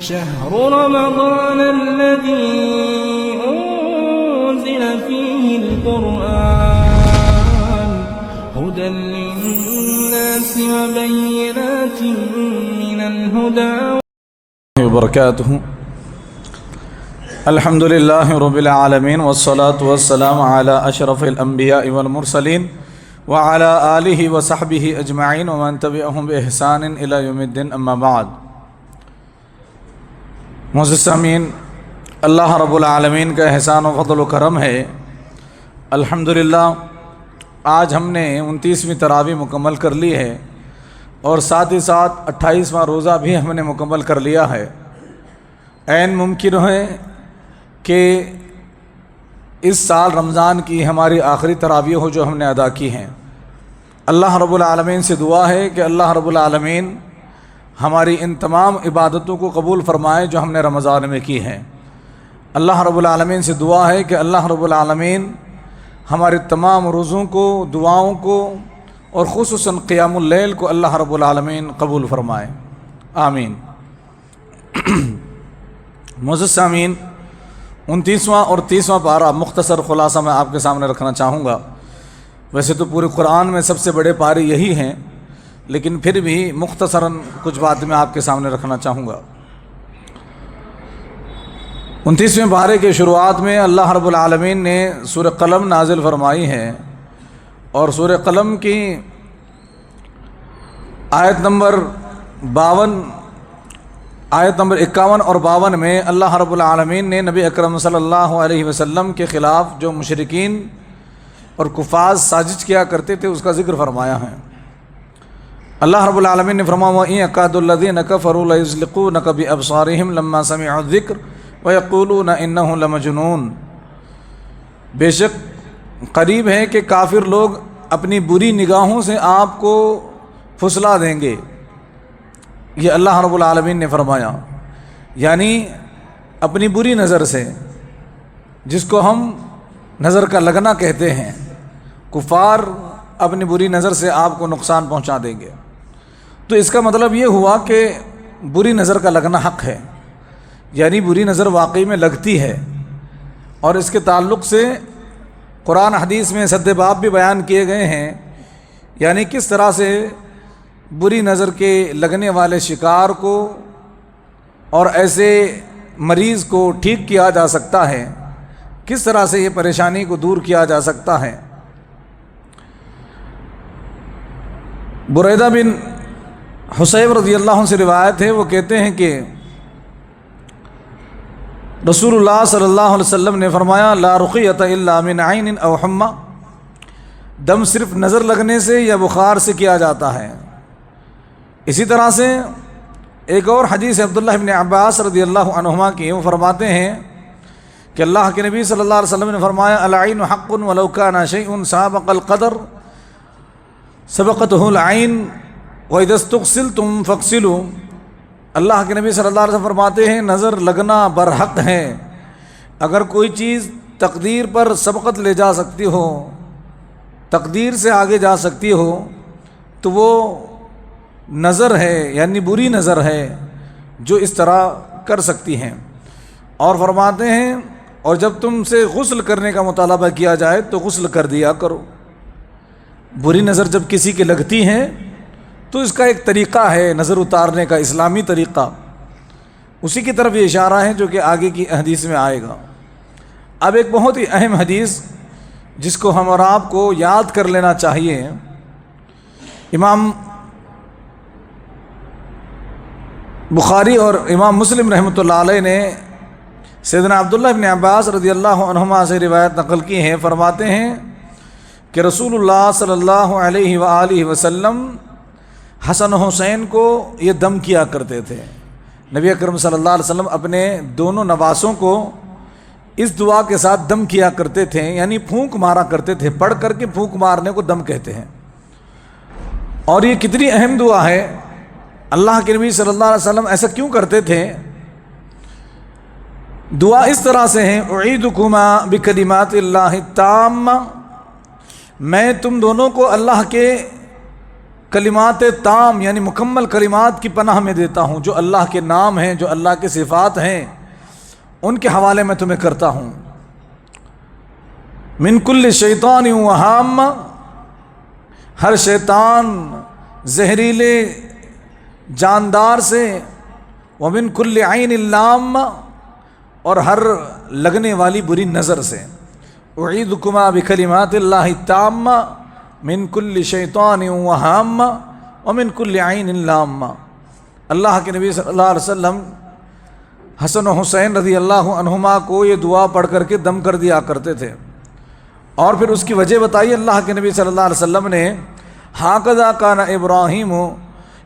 شهر رمضان الذي أنزل فيه القرآن هدى للناس وبينات من الهدى وبركاته. الحمد لله رب العالمين والصلاة والسلام على أشرف الأنبياء والمرسلين وعلى آله وصحبه أجمعين ومن تبعهم بإحسان إلى يوم الدين. أما بعد. معزز سامعین، اللہ رب العالمین کا احسان و فضل و کرم ہے. الحمدللہ آج ہم نے 29ویں تراویح مکمل کر لی ہے اور ساتھ ہی ساتھ 28واں روزہ بھی ہم نے مکمل کر لیا ہے. عین ممکن ہے کہ اس سال رمضان کی ہماری آخری تراویح ہو جو ہم نے ادا کی ہیں. اللہ رب العالمین سے دعا ہے کہ اللہ رب العالمین ہماری ان تمام عبادتوں کو قبول فرمائے جو ہم نے رمضان میں کی ہیں. اللہ رب العالمین سے دعا ہے کہ اللہ رب العالمین ہمارے تمام روزوں کو، دعاؤں کو اور خصوصاً قیام اللیل کو اللہ رب العالمین قبول فرمائے. آمین. معزز سامعین، 29واں اور 30واں پارہ مختصر خلاصہ میں آپ کے سامنے رکھنا چاہوں گا. ویسے تو پورے قرآن میں سب سے بڑے پارے یہی ہیں، لیکن پھر بھی مختصراً کچھ باتیں میں آپ کے سامنے رکھنا چاہوں گا. 29ویں پارے کے شروعات میں اللہ رب العالمین نے سورہ قلم نازل فرمائی ہے اور سورہ قلم کی آیت نمبر 51 اور 52 میں اللہ رب العالمین نے نبی اکرم صلی اللہ علیہ وسلم کے خلاف جو مشرکین اور کفار سازش کیا کرتے تھے اس کا ذکر فرمایا ہے. اللہ رب العالمین نے فرمایا وَإِن يَكَادُ الَّذِينَ كَفَرُوا لَيُزْلِقُونَكَ بِأَبْصَارِهِمْ لَمَّا سَمِعُوا الذِّكْرَ وَيَقُولُونَ إِنَّهُ لَمَجْنُونٌ. بے شک قریب ہے کہ کافر لوگ اپنی بری نگاہوں سے آپ کو پھسلا دیں گے. یہ اللہ رب العالمین نے فرمایا، یعنی اپنی بری نظر سے، جس کو ہم نظر کا لگنا کہتے ہیں، کفار اپنی بری نظر سے آپ کو نقصان پہنچا دیں گے. تو اس کا مطلب یہ ہوا کہ بری نظر کا لگنا حق ہے، یعنی بری نظر واقعی میں لگتی ہے. اور اس کے تعلق سے قرآن حدیث میں سد باب بھی بیان کیے گئے ہیں، یعنی کس طرح سے بری نظر کے لگنے والے شکار کو اور ایسے مریض کو ٹھیک کیا جا سکتا ہے، کس طرح سے یہ پریشانی کو دور کیا جا سکتا ہے. بریدہ بن حصیب رضی اللہ عنہ سے روایت ہے، وہ کہتے ہیں کہ رسول اللہ صلی اللہ علیہ وسلم نے فرمایا لا رقیۃ الا من عین او حمى. دم صرف نظر لگنے سے یا بخار سے کیا جاتا ہے. اسی طرح سے ایک اور حدیث عبداللہ ابن عباس رضی اللہ عنہما کی، وہ فرماتے ہیں کہ اللہ کے نبی صلی اللہ علیہ وسلم نے فرمایا العین حق ولو کان شیء سابق القدر سبقته العین واذا استغسلتم فاغسلوا. اللہ کے نبی صلی اللہ علیہ وسلم فرماتے ہیں نظر لگنا برحق ہے. اگر کوئی چیز تقدیر پر سبقت لے جا سکتی ہو، تقدیر سے آگے جا سکتی ہو، تو وہ نظر ہے، یعنی بری نظر ہے جو اس طرح کر سکتی ہیں. اور فرماتے ہیں اور جب تم سے غسل کرنے کا مطالبہ کیا جائے تو غسل کر دیا کرو. بری نظر جب کسی کی لگتی ہیں تو اس کا ایک طریقہ ہے نظر اتارنے کا، اسلامی طریقہ. اسی کی طرف یہ اشارہ ہے جو کہ آگے کی حدیث میں آئے گا. اب ایک بہت ہی اہم حدیث جس کو ہم اور آپ کو یاد کر لینا چاہیے. امام بخاری اور امام مسلم رحمۃ اللہ علیہ نے سیدنا عبداللہ ابن عباس رضی اللہ عنہما سے روایت نقل کی ہے. فرماتے ہیں کہ رسول اللہ صلی اللہ علیہ وآلہ وسلم حسن و حسین کو یہ دم کیا کرتے تھے. نبی اکرم صلی اللہ علیہ وسلم اپنے دونوں نواسوں کو اس دعا کے ساتھ دم کیا کرتے تھے، یعنی پھونک مارا کرتے تھے. پڑھ کر کے پھونک مارنے کو دم کہتے ہیں. اور یہ کتنی اہم دعا ہے. اللہ کے نبی صلی اللہ علیہ وسلم ایسا کیوں کرتے تھے؟ دعا اس طرح سے ہے اعیدکما بکلمات اللہ التامہ، میں تم دونوں کو اللہ کے کلمات تام یعنی مکمل کلمات کی پناہ میں دیتا ہوں، جو اللہ کے نام ہیں، جو اللہ کے صفات ہیں، ان کے حوالے میں تمہیں کرتا ہوں۔ من کل شیطان وہام، ہر شیطان زہریلے جاندار سے، ومن کل عین لام، اور ہر لگنے والی بری نظر سے۔ اعیذکما بکلمات اللہ التامہ من کل شیطان وہام ومن کل عین لام۔ اللہ کے نبی صلی اللہ علیہ وسلم حسن و حسین رضی اللہ عنہما کو یہ دعا پڑھ کر کے دم کر دیا کرتے تھے، اور پھر اس کی وجہ بتائی اللہ کے نبی صلی اللہ علیہ وسلم نے، ہاکذا کان ابراہیم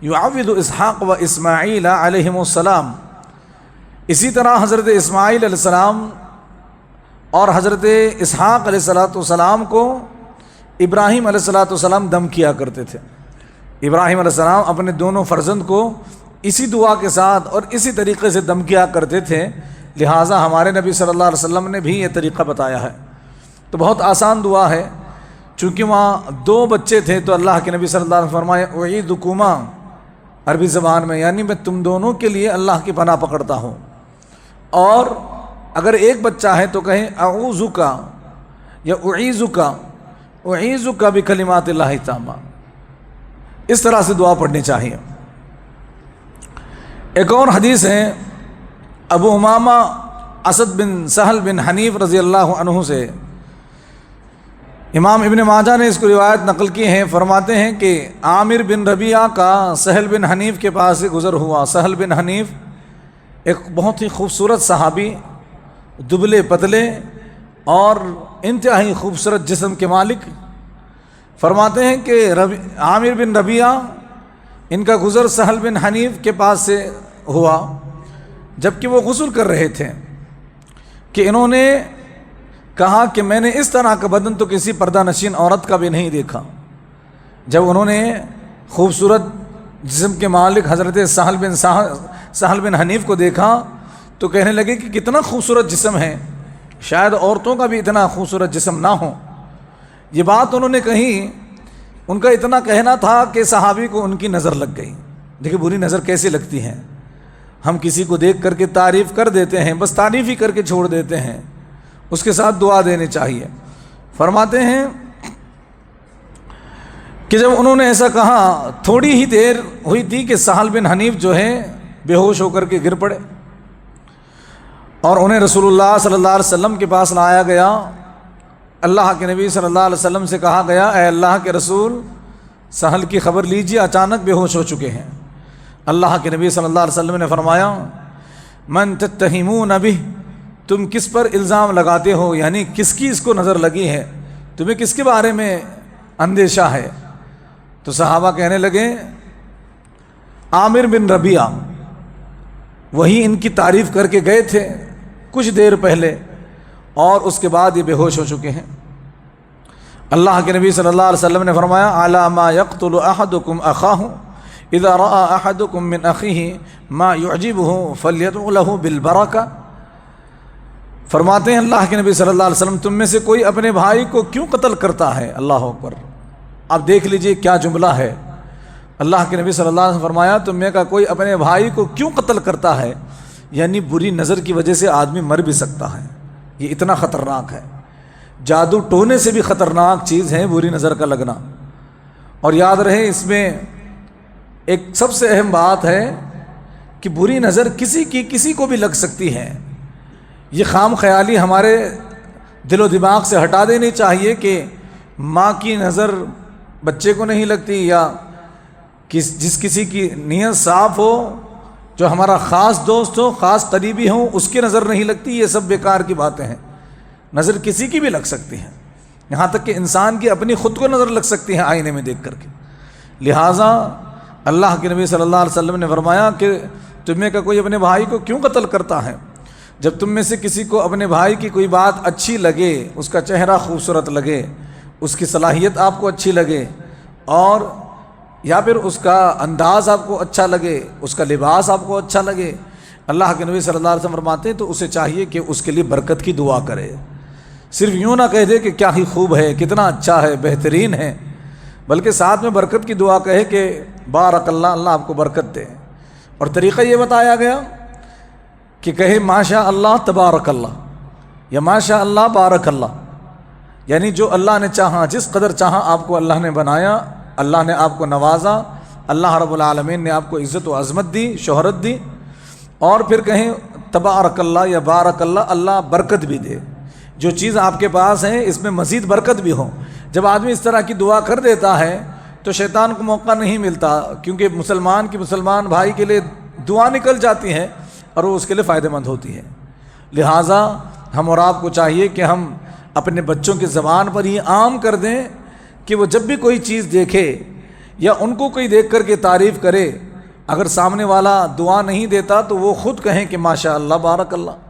یعوذ اسحاق و اسماعیل علیہم السلام، اسی طرح حضرت اسماعیل علیہ السلام اور حضرت اسحاق علیہ السلام کو ابراہیم علیہ السلام دم کیا کرتے تھے۔ ابراہیم علیہ السلام اپنے دونوں فرزند کو اسی دعا کے ساتھ اور اسی طریقے سے دم کیا کرتے تھے، لہٰذا ہمارے نبی صلی اللہ علیہ وسلم نے بھی یہ طریقہ بتایا ہے۔ تو بہت آسان دعا ہے، چونکہ وہاں 2 بچے تھے تو اللہ کے نبی صلی اللہ علیہ وسلم فرمایا اعیذکما، عربی زبان میں یعنی میں تم دونوں کے لیے اللہ کی پناہ پکڑتا ہوں، اور اگر ایک بچہ ہے تو کہیں اعوذک یا اعیذک، اعیذک بکلمات اللہ التامہ، اس طرح سے دعا پڑھنی چاہیے۔ ایک اور حدیث ہے ابو امامہ اسد بن سہل بن حنیف رضی اللہ عنہ سے، امام ابن ماجہ نے اس کو روایت نقل کی ہے، فرماتے ہیں کہ عامر بن ربیعہ کا سہل بن حنیف کے پاس سے گزر ہوا۔ سہل بن حنیف ایک بہت ہی خوبصورت صحابی، دبلے پتلے اور انتہائی خوبصورت جسم کے مالک، فرماتے ہیں کہ عامر بن ربیعہ ان کا گزر سہل بن حنیف کے پاس سے ہوا جبکہ وہ غسل کر رہے تھے، کہ انہوں نے کہا کہ میں نے اس طرح کا بدن تو کسی پردہ نشین عورت کا بھی نہیں دیکھا۔ جب انہوں نے خوبصورت جسم کے مالک حضرت سہل بن حنیف کو دیکھا تو کہنے لگے کہ کتنا خوبصورت جسم ہے، شاید عورتوں کا بھی اتنا خوبصورت جسم نہ ہو۔ یہ بات انہوں نے کہی، ان کا اتنا کہنا تھا کہ صحابی کو ان کی نظر لگ گئی۔ دیکھیں بری نظر کیسے لگتی ہے، ہم کسی کو دیکھ کر کے تعریف کر دیتے ہیں، بس تعریف ہی کر کے چھوڑ دیتے ہیں، اس کے ساتھ دعا دینی چاہیے۔ فرماتے ہیں کہ جب انہوں نے ایسا کہا، تھوڑی ہی دیر ہوئی تھی کہ سہل بن حنیف جو ہے بے ہوش ہو کر کے گر پڑے، اور انہیں رسول اللہ صلی اللہ علیہ وسلم کے پاس لایا گیا۔ اللہ کے نبی صلی اللہ علیہ وسلم سے کہا گیا، اے اللہ کے رسول، سہل کی خبر لیجیے، اچانک بے ہوش ہو چکے ہیں۔ اللہ کے نبی صلی اللہ علیہ وسلم نے فرمایا، من تتہمون بہ، تم کس پر الزام لگاتے ہو، یعنی کس کی اس کو نظر لگی ہے، تمہیں کس کے بارے میں اندیشہ ہے؟ تو صحابہ کہنے لگے عامر بن ربیعہ، وہی ان کی تعریف کر کے گئے تھے کچھ دیر پہلے، اور اس کے بعد یہ بے ہوش ہو چکے ہیں۔ اللہ کے نبی صلی اللہ علیہ وسلم نے فرمایا، علی ما یقتل احدکم اخاہ اذا رأى احدکم من اخیہ ما یعجبہ فلیدع لہ بالبرکہ۔ فرماتے ہیں اللہ کے نبی صلی اللہ علیہ وسلم، تم میں سے کوئی اپنے بھائی کو کیوں قتل کرتا ہے؟ اللہ اکبر، آپ دیکھ لیجئے کیا جملہ ہے۔ اللہ کے نبی صلی اللہ علیہ وسلم فرمایا، تم میں کا کوئی اپنے بھائی کو کیوں قتل کرتا ہے، یعنی بری نظر کی وجہ سے آدمی مر بھی سکتا ہے، یہ اتنا خطرناک ہے۔ جادو ٹونے سے بھی خطرناک چیز ہے بری نظر کا لگنا۔ اور یاد رہے، اس میں ایک سب سے اہم بات ہے کہ بری نظر کسی کو بھی لگ سکتی ہے۔ یہ خام خیالی ہمارے دل و دماغ سے ہٹا دینی چاہیے کہ ماں کی نظر بچے کو نہیں لگتی، یا جس کسی کی نیت صاف ہو، جو ہمارا خاص دوست ہو، خاص قریبی ہو، اس کی نظر نہیں لگتی، یہ سب بیکار کی باتیں ہیں۔ نظر کسی کی بھی لگ سکتی ہے، یہاں تک کہ انسان کی اپنی خود کو نظر لگ سکتی ہے آئینے میں دیکھ کر کے۔ لہٰذا اللہ کے نبی صلی اللہ علیہ وسلم نے فرمایا کہ تمہیں کا کوئی اپنے بھائی کو کیوں قتل کرتا ہے؟ جب تم میں سے کسی کو اپنے بھائی کی کوئی بات اچھی لگے، اس کا چہرہ خوبصورت لگے، اس کی صلاحیت آپ کو اچھی لگے، اور یا پھر اس کا انداز آپ کو اچھا لگے، اس کا لباس آپ کو اچھا لگے، اللہ کے نبی صلی اللہ علیہ وسلم فرماتے ہیں تو اسے چاہیے کہ اس کے لیے برکت کی دعا کرے۔ صرف یوں نہ کہہ دے کہ کیا ہی خوب ہے، کتنا اچھا ہے، بہترین ہے، بلکہ ساتھ میں برکت کی دعا کہے کہ بارک اللہ، اللہ آپ کو برکت دے۔ اور طریقہ یہ بتایا گیا کہ کہے ماشاء اللہ تبارک اللہ یا ماشاء اللہ بارک اللہ، یعنی جو اللہ نے چاہا، جس قدر چاہا آپ کو اللہ نے بنایا، اللہ نے آپ کو نوازا، اللہ رب العالمین نے آپ کو عزت و عظمت دی، شہرت دی، اور پھر کہیں تبارک اللہ یا بارک اللہ، اللہ برکت بھی دے، جو چیز آپ کے پاس ہے اس میں مزید برکت بھی ہو۔ جب آدمی اس طرح کی دعا کر دیتا ہے تو شیطان کو موقع نہیں ملتا، کیونکہ مسلمان بھائی کے لیے دعا نکل جاتی ہے اور وہ اس کے لیے فائدہ مند ہوتی ہے۔ لہٰذا ہم اور آپ کو چاہیے کہ ہم اپنے بچوں کی زبان پر یہ عام کر دیں کہ وہ جب بھی کوئی چیز دیکھے یا ان کو کوئی دیکھ کر کے تعریف کرے، اگر سامنے والا دعا نہیں دیتا تو وہ خود کہیں کہ ماشاء اللہ بارک اللہ۔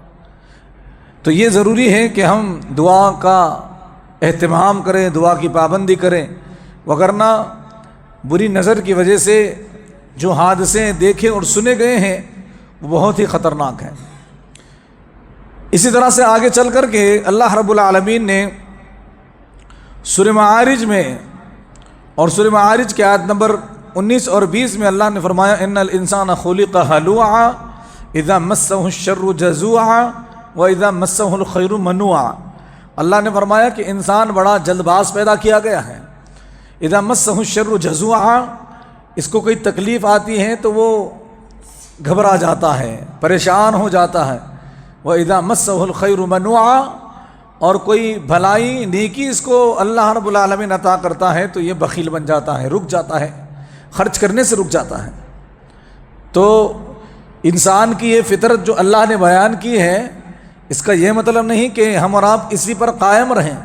تو یہ ضروری ہے کہ ہم دعا کا اہتمام کریں، دعا کی پابندی کریں، وگرنہ بری نظر کی وجہ سے جو حادثے دیکھے اور سنے گئے ہیں وہ بہت ہی خطرناک ہیں۔ اسی طرح سے آگے چل کر کے اللہ رب العالمین نے سورہ معارج میں اور سورہ معارج کے آیت نمبر 19 اور 20 میں اللہ نے فرمایا ان الانسان خلق ہلوعا اذا مسہ الشر جزوعا واذا مسہ الخیر منوعا۔ اللہ نے فرمایا کہ انسان بڑا جلد باز پیدا کیا گیا ہے۔ اذا مسہ الشر جزوعا، اس کو کوئی تکلیف آتی ہے تو وہ گھبرا جاتا ہے، پریشان ہو جاتا ہے۔ واذا مسہ الخیر منوعا، اور کوئی بھلائی نیکی اس کو اللہ رب العالمین عطا کرتا ہے تو یہ بخیل بن جاتا ہے، رک جاتا ہے، خرچ کرنے سے رک جاتا ہے۔ تو انسان کی یہ فطرت جو اللہ نے بیان کی ہے، اس کا یہ مطلب نہیں کہ ہم اور آپ اسی پر قائم رہیں،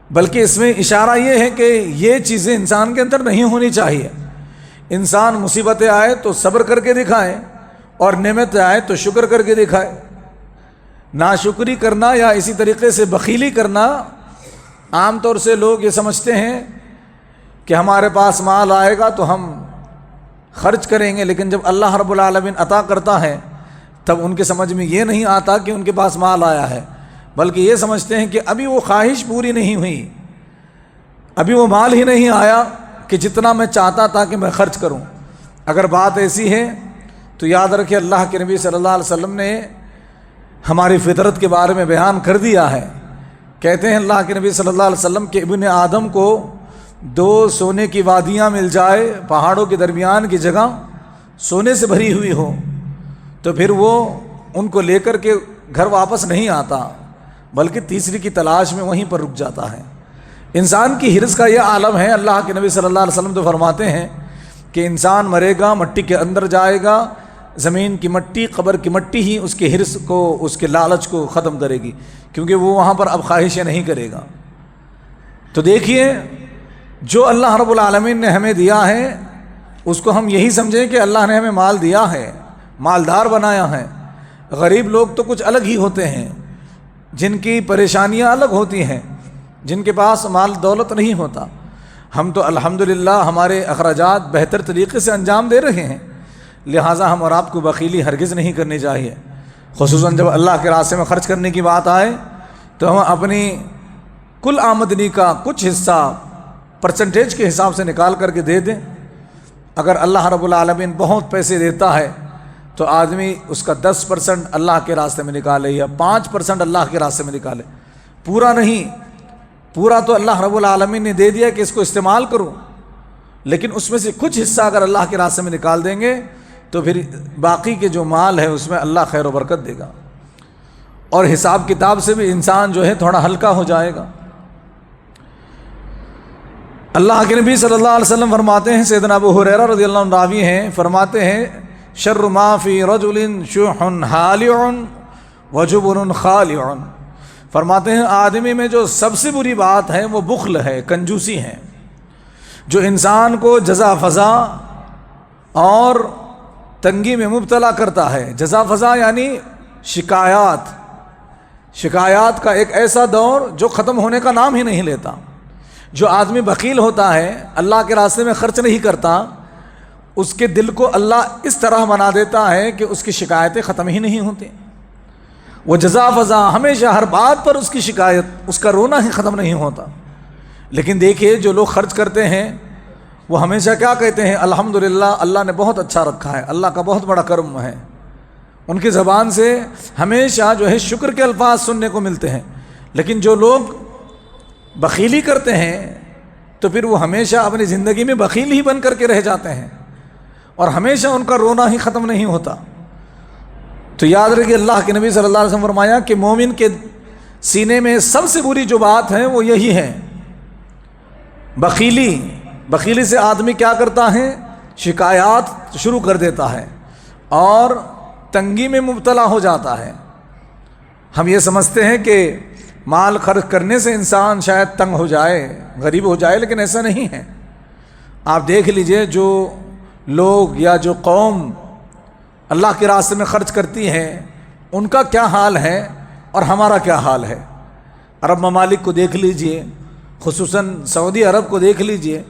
بلکہ اس میں اشارہ یہ ہے کہ یہ چیزیں انسان کے اندر نہیں ہونی چاہیے۔ انسان مصیبتیں آئے تو صبر کر کے دکھائے اور نعمت آئے تو شکر کر کے دکھائے۔ ناشکری کرنا یا اسی طریقے سے بخیلی کرنا، عام طور سے لوگ یہ سمجھتے ہیں کہ ہمارے پاس مال آئے گا تو ہم خرچ کریں گے، لیکن جب اللہ رب العالمین عطا کرتا ہے تب ان کے سمجھ میں یہ نہیں آتا کہ ان کے پاس مال آیا ہے، بلکہ یہ سمجھتے ہیں کہ ابھی وہ خواہش پوری نہیں ہوئی، ابھی وہ مال ہی نہیں آیا کہ جتنا میں چاہتا تھا کہ میں خرچ کروں۔ اگر بات ایسی ہے تو یاد رکھیں اللہ کے نبی صلی اللہ علیہ وسلم نے ہماری فطرت کے بارے میں بیان کر دیا ہے۔ کہتے ہیں اللہ کے نبی صلی اللہ علیہ وسلم کہ ابن آدم کو 2 سونے کی وادیاں مل جائے، پہاڑوں کے درمیان کی جگہ سونے سے بھری ہوئی ہو، تو پھر وہ ان کو لے کر کے گھر واپس نہیں آتا، بلکہ تیسری کی تلاش میں وہیں پر رک جاتا ہے۔ انسان کی حرص کا یہ عالم ہے۔ اللہ کے نبی صلی اللہ علیہ وسلم تو فرماتے ہیں کہ انسان مرے گا، مٹی کے اندر جائے گا، زمین کی مٹی، قبر کی مٹی ہی اس کے حرص کو، اس کے لالچ کو ختم کرے گی، کیونکہ وہ وہاں پر اب خواہشیں نہیں کرے گا۔ تو دیکھیے، جو اللہ رب العالمین نے ہمیں دیا ہے اس کو ہم یہی سمجھیں کہ اللہ نے ہمیں مال دیا ہے، مالدار بنایا ہے۔ غریب لوگ تو کچھ الگ ہی ہوتے ہیں، جن کی پریشانیاں الگ ہوتی ہیں، جن کے پاس مال دولت نہیں ہوتا۔ ہم تو الحمدللہ ہمارے اخراجات بہتر طریقے سے انجام دے رہے ہیں، لہٰذا ہم اور آپ کو بخیلی ہرگز نہیں کرنی چاہیے۔ خصوصاً جب اللہ کے راستے میں خرچ کرنے کی بات آئے تو ہم اپنی کل آمدنی کا کچھ حصہ پرسنٹیج کے حساب سے نکال کر کے دے دیں۔ اگر اللہ رب العالمین بہت پیسے دیتا ہے تو آدمی اس کا 10% اللہ کے راستے میں نکالے یا 5% اللہ کے راستے میں نکالے، پورا نہیں۔ پورا تو اللہ رب العالمین نے دے دیا کہ اس کو استعمال کرو، لیکن اس میں سے کچھ حصہ اگر اللہ کے راستے میں نکال دیں گے تو پھر باقی کے جو مال ہے اس میں اللہ خیر و برکت دے گا، اور حساب کتاب سے بھی انسان جو ہے تھوڑا ہلکا ہو جائے گا۔ اللہ کے نبی صلی اللہ علیہ وسلم فرماتے ہیں، سیدنا ابو ہریرہ رضی اللہ عنہ راوی ہیں، فرماتے ہیں شر ما فی رجل شح حالع وجبن خالع، فرماتے ہیں آدمی میں جو سب سے بری بات ہے وہ بخل ہے، کنجوسی ہے، جو انسان کو جزا فضا اور تنگی میں مبتلا کرتا ہے۔ جزا فضا یعنی شکایات کا ایک ایسا دور جو ختم ہونے کا نام ہی نہیں لیتا۔ جو آدمی بخیل ہوتا ہے، اللہ کے راستے میں خرچ نہیں کرتا، اس کے دل کو اللہ اس طرح بنا دیتا ہے کہ اس کی شکایتیں ختم ہی نہیں ہوتی۔ وہ جزا فضا ہمیشہ ہر بات پر اس کی شکایت، اس کا رونا ہی ختم نہیں ہوتا۔ لیکن دیکھیے جو لوگ خرچ کرتے ہیں وہ ہمیشہ کیا کہتے ہیں؟ الحمدللہ، اللہ نے بہت اچھا رکھا ہے، اللہ کا بہت بڑا کرم ہے۔ ان کی زبان سے ہمیشہ جو ہے شکر کے الفاظ سننے کو ملتے ہیں۔ لیکن جو لوگ بخیلی کرتے ہیں تو پھر وہ ہمیشہ اپنی زندگی میں بخیل ہی بن کر کے رہ جاتے ہیں، اور ہمیشہ ان کا رونا ہی ختم نہیں ہوتا۔ تو یاد رکھیے، اللہ کے نبی صلی اللہ علیہ وسلم فرمایا کہ مومن کے سینے میں سب سے بری جو بات ہے وہ یہی ہے، بخیلی۔ بخیلی سے آدمی کیا کرتا ہے؟ شکایات شروع کر دیتا ہے اور تنگی میں مبتلا ہو جاتا ہے۔ ہم یہ سمجھتے ہیں کہ مال خرچ کرنے سے انسان شاید تنگ ہو جائے، غریب ہو جائے، لیکن ایسا نہیں ہے۔ آپ دیکھ لیجئے جو لوگ یا جو قوم اللہ کے راستے میں خرچ کرتی ہے ان کا کیا حال ہے اور ہمارا کیا حال ہے۔ عرب ممالک کو دیکھ لیجئے، خصوصاً سعودی عرب کو دیکھ لیجئے۔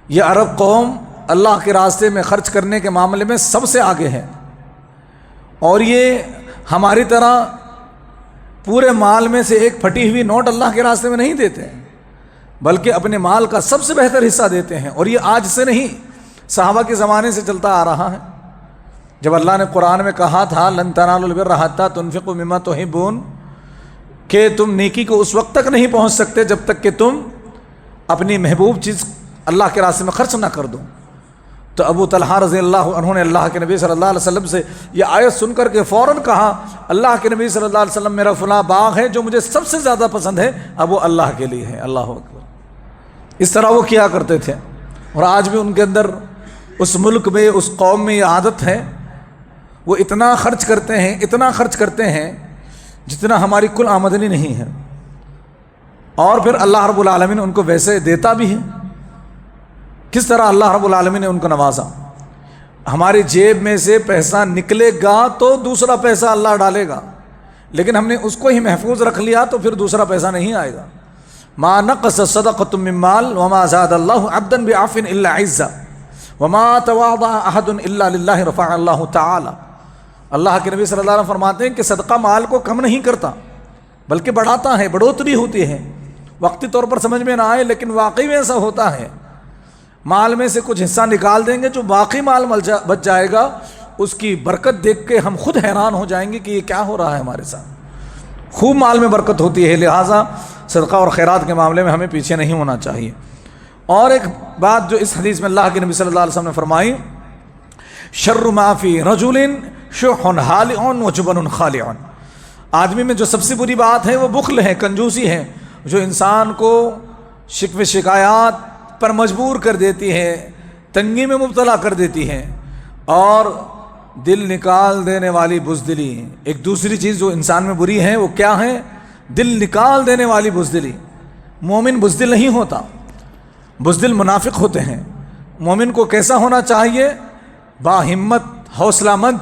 یہ عرب قوم اللہ کے راستے میں خرچ کرنے کے معاملے میں سب سے آگے ہے، اور یہ ہماری طرح پورے مال میں سے ایک پھٹی ہوئی نوٹ اللہ کے راستے میں نہیں دیتے، بلکہ اپنے مال کا سب سے بہتر حصہ دیتے ہیں۔ اور یہ آج سے نہیں، صحابہ کے زمانے سے چلتا آ رہا ہے۔ جب اللہ نے قرآن میں کہا تھا لن تنالوا البر حتی تنفقوا مما تحبون، کہ تم نیکی کو اس وقت تک نہیں پہنچ سکتے جب تک کہ تم اپنی محبوب چیز اللہ کے راستے میں خرچ نہ کر دو۔ تو ابو طلحہ رضی اللہ عنہ نے اللہ کے نبی صلی اللہ علیہ وسلم سے یہ آیت سن کر کے فوراً کہا، اللہ کے نبی صلی اللہ علیہ وسلم، میرا فلاں باغ ہے جو مجھے سب سے زیادہ پسند ہے، اب وہ اللہ کے لیے ہے۔ اللہ اکبر۔ اس طرح وہ کیا کرتے تھے، اور آج بھی ان کے اندر اس ملک میں، اس قوم میں یہ عادت ہے، وہ اتنا خرچ کرتے ہیں، اتنا خرچ کرتے ہیں جتنا ہماری کل آمدنی نہیں ہے، اور پھر اللہ رب العالمین ان کو ویسے دیتا بھی ہے۔ کس طرح اللہ رب العالمین نے ان کو نوازا۔ ہماری جیب میں سے پیسہ نکلے گا تو دوسرا پیسہ اللہ ڈالے گا، لیکن ہم نے اس کو ہی محفوظ رکھ لیا تو پھر دوسرا پیسہ نہیں آئے گا۔ ما نقص صدقۃ من مال وما زاد اللہ عبدا بعفو الا عزا وما تواضع احد الا للہ رفع اللہ تعالی۔ اللہ کے نبی صلی اللہ علیہ وسلم فرماتے ہیں کہ صدقہ مال کو کم نہیں کرتا بلکہ بڑھاتا ہے، بڑھوتری ہوتی ہے۔ وقتی طور پر سمجھ میں نہ آئے لیکن واقعی میں ایسا ہوتا ہے۔ مال میں سے کچھ حصہ نکال دیں گے، جو باقی مال بچ جائے گا اس کی برکت دیکھ کے ہم خود حیران ہو جائیں گے کہ یہ کیا ہو رہا ہے ہمارے ساتھ۔ خوب مال میں برکت ہوتی ہے، لہٰذا صدقہ اور خیرات کے معاملے میں ہمیں پیچھے نہیں ہونا چاہیے۔ اور ایک بات جو اس حدیث میں اللہ کے نبی صلی اللہ علیہ وسلم نے فرمائی، شر ما فی رجل شح حالع وجبن خالع، آدمی میں جو سب سے بری بات ہے وہ بخل ہے، کنجوسی ہے، جو انسان کو شکوے شکایات پر مجبور کر دیتی ہے، تنگی میں مبتلا کر دیتی ہے، اور دل نکال دینے والی بزدلی۔ ایک دوسری چیز جو انسان میں بری ہے وہ کیا ہے؟ دل نکال دینے والی بزدلی۔ مومن بزدل نہیں ہوتا، بزدل منافق ہوتے ہیں۔ مومن کو کیسا ہونا چاہیے؟ با ہمت، حوصلہ مند۔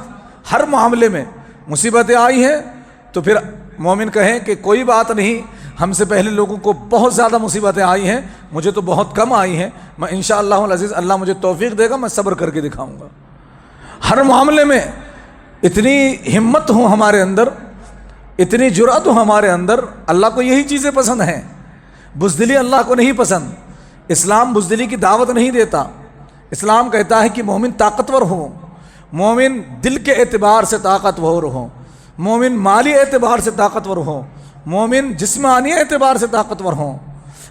ہر معاملے میں مصیبتیں آئی ہیں تو پھر مومن کہیں کہ کوئی بات نہیں، ہم سے پہلے لوگوں کو بہت زیادہ مصیبتیں آئی ہیں، مجھے تو بہت کم آئی ہیں، میں انشاءاللہ العزیز اللہ مجھے توفیق دے گا، میں صبر کر کے دکھاؤں گا۔ ہر معاملے میں اتنی ہمت ہو ہمارے اندر، اتنی جرأت ہو ہمارے اندر۔ اللہ کو یہی چیزیں پسند ہیں، بزدلی اللہ کو نہیں پسند۔ اسلام بزدلی کی دعوت نہیں دیتا۔ اسلام کہتا ہے کہ مومن طاقتور ہو، مومن دل کے اعتبار سے طاقتور ہو، مومن مالی اعتبار سے طاقتور ہو، مومن جسمانی اعتبار سے طاقتور ہوں۔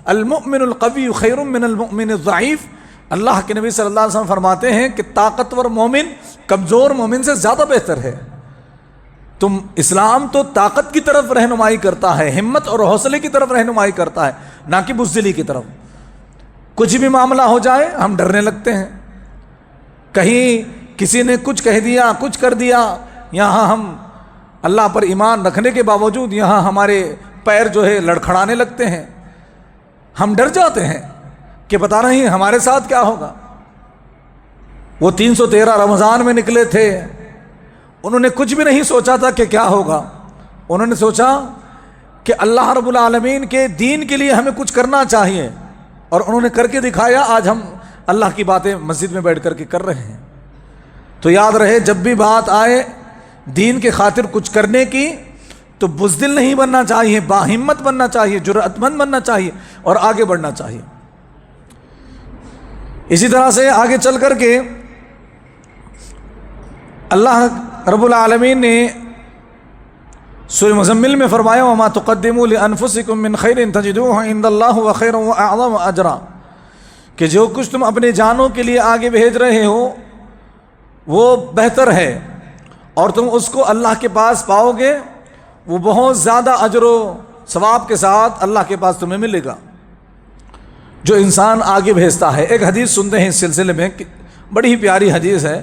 المؤمن القوی خیر من المؤمن الضعیف، اللہ کے نبی صلی اللہ علیہ وسلم فرماتے ہیں کہ طاقتور مومن کمزور مومن سے زیادہ بہتر ہے۔ تم اسلام تو طاقت کی طرف رہنمائی کرتا ہے، ہمت اور حوصلے کی طرف رہنمائی کرتا ہے، نہ کہ بزدلی کی طرف۔ کچھ بھی معاملہ ہو جائے ہم ڈرنے لگتے ہیں، کہیں کسی نے کچھ کہہ دیا، کچھ کر دیا، یہاں ہم اللہ پر ایمان رکھنے کے باوجود یہاں ہمارے پیر جو ہے لڑکھڑانے لگتے ہیں، ہم ڈر جاتے ہیں کہ پتہ نہیں ہمارے ساتھ کیا ہوگا۔ وہ 313 رمضان میں نکلے تھے، انہوں نے کچھ بھی نہیں سوچا تھا کہ کیا ہوگا، انہوں نے سوچا کہ اللہ رب العالمین کے دین کے لیے ہمیں کچھ کرنا چاہیے، اور انہوں نے کر کے دکھایا۔ آج ہم اللہ کی باتیں مسجد میں بیٹھ کر کے کر رہے ہیں۔ تو یاد رہے، جب بھی بات آئے دین کے خاطر کچھ کرنے کی تو بزدل نہیں بننا چاہیے، باہمت بننا چاہیے، جرأت مند بننا چاہیے اور آگے بڑھنا چاہیے۔ اسی طرح سے آگے چل کر کے اللہ رب العالمین نے سورہ مزمل میں فرمایا وما تقدموا لانفسکم من خیر تجدوه عند اللہ وخیر واعظم اجرا، کہ جو کچھ تم اپنے جانوں کے لیے آگے بھیج رہے ہو وہ بہتر ہے اور تم اس کو اللہ کے پاس پاؤ گے، وہ بہت زیادہ اجر و ثواب کے ساتھ اللہ کے پاس تمہیں ملے گا جو انسان آگے بھیجتا ہے۔ ایک حدیث سنتے ہیں اس سلسلے میں، بڑی ہی پیاری حدیث ہے۔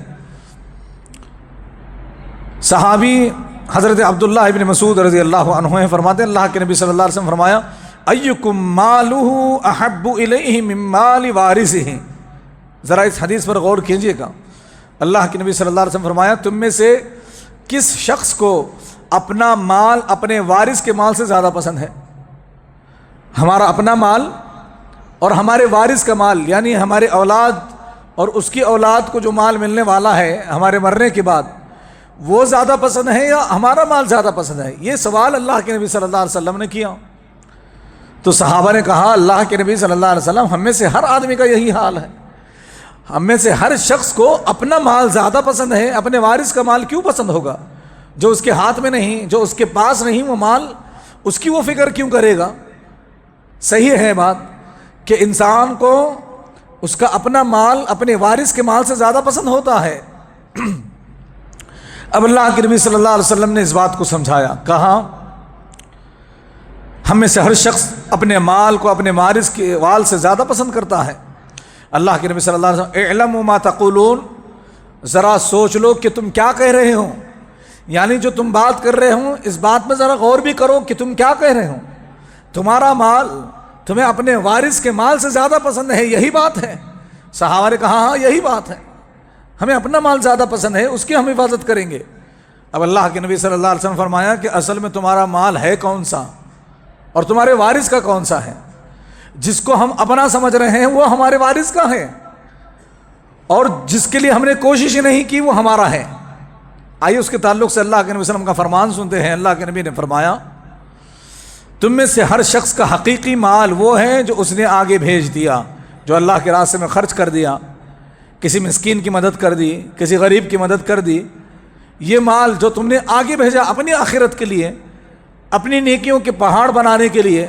صحابی حضرت عبداللہ ابن مسعود رضی اللہ عنہ ہیں، فرماتے ہیں اللہ کے نبی صلی اللہ علیہ وسلم فرمایا ایکم مالہ احب الیہ من مال وارثہ۔ ذرا اس حدیث پر غور کیجئے گا۔ اللہ کے نبی صلی اللہ علیہ وسلم فرمایا تم میں سے کس شخص کو اپنا مال اپنے وارث کے مال سے زیادہ پسند ہے؟ ہمارا اپنا مال اور ہمارے وارث کا مال، یعنی ہمارے اولاد اور اس کی اولاد کو جو مال ملنے والا ہے ہمارے مرنے کے بعد، وہ زیادہ پسند ہے یا ہمارا مال زیادہ پسند ہے؟ یہ سوال اللہ کے نبی صلی اللہ علیہ وسلم نے کیا۔ تو صحابہ نے کہا اللہ کے نبی صلی اللہ علیہ وسلم ہم میں سے ہر آدمی کا یہی حال ہے، ہم میں سے ہر شخص کو اپنا مال زیادہ پسند ہے، اپنے وارث کا مال کیوں پسند ہوگا؟ جو اس کے ہاتھ میں نہیں، جو اس کے پاس نہیں، وہ مال اس کی وہ فکر کیوں کرے گا؟ صحیح ہے بات کہ انسان کو اس کا اپنا مال اپنے وارث کے مال سے زیادہ پسند ہوتا ہے۔ اب اللہ کے نبی صلی اللہ علیہ وسلم نے اس بات کو سمجھایا، کہا ہم میں سے ہر شخص اپنے مال کو اپنے وارث کے وال سے زیادہ پسند کرتا ہے۔ اللہ کے نبی صلی اللہ علیہ وسلم اعلموا ما تقولون، ذرا سوچ لو کہ تم کیا کہہ رہے ہو، یعنی جو تم بات کر رہے ہو اس بات میں ذرا غور بھی کرو کہ تم کیا کہہ رہے ہو۔ تمہارا مال تمہیں اپنے وارث کے مال سے زیادہ پسند ہے، یہی بات ہے؟ صحابہ نے کہا ہاں یہی بات ہے، ہمیں اپنا مال زیادہ پسند ہے، اس کی ہم حفاظت کریں گے۔ اب اللہ کے نبی صلی اللہ علیہ وسلم فرمایا کہ اصل میں تمہارا مال ہے کون سا اور تمہارے وارث کا کون سا ہے؟ جس کو ہم اپنا سمجھ رہے ہیں وہ ہمارے وارث کا ہے، اور جس کے لیے ہم نے کوشش نہیں کی وہ ہمارا ہے۔ آئیے اس کے تعلق سے اللہ کے نبی صلی اللہ علیہ وسلم کا فرمان سنتے ہیں۔ اللہ کے نبی نے فرمایا تم میں سے ہر شخص کا حقیقی مال وہ ہے جو اس نے آگے بھیج دیا، جو اللہ کے راستے میں خرچ کر دیا، کسی مسکین کی مدد کر دی، کسی غریب کی مدد کر دی۔ یہ مال جو تم نے آگے بھیجا اپنی آخرت کے لیے، اپنی نیکیوں کے پہاڑ بنانے کے لیے،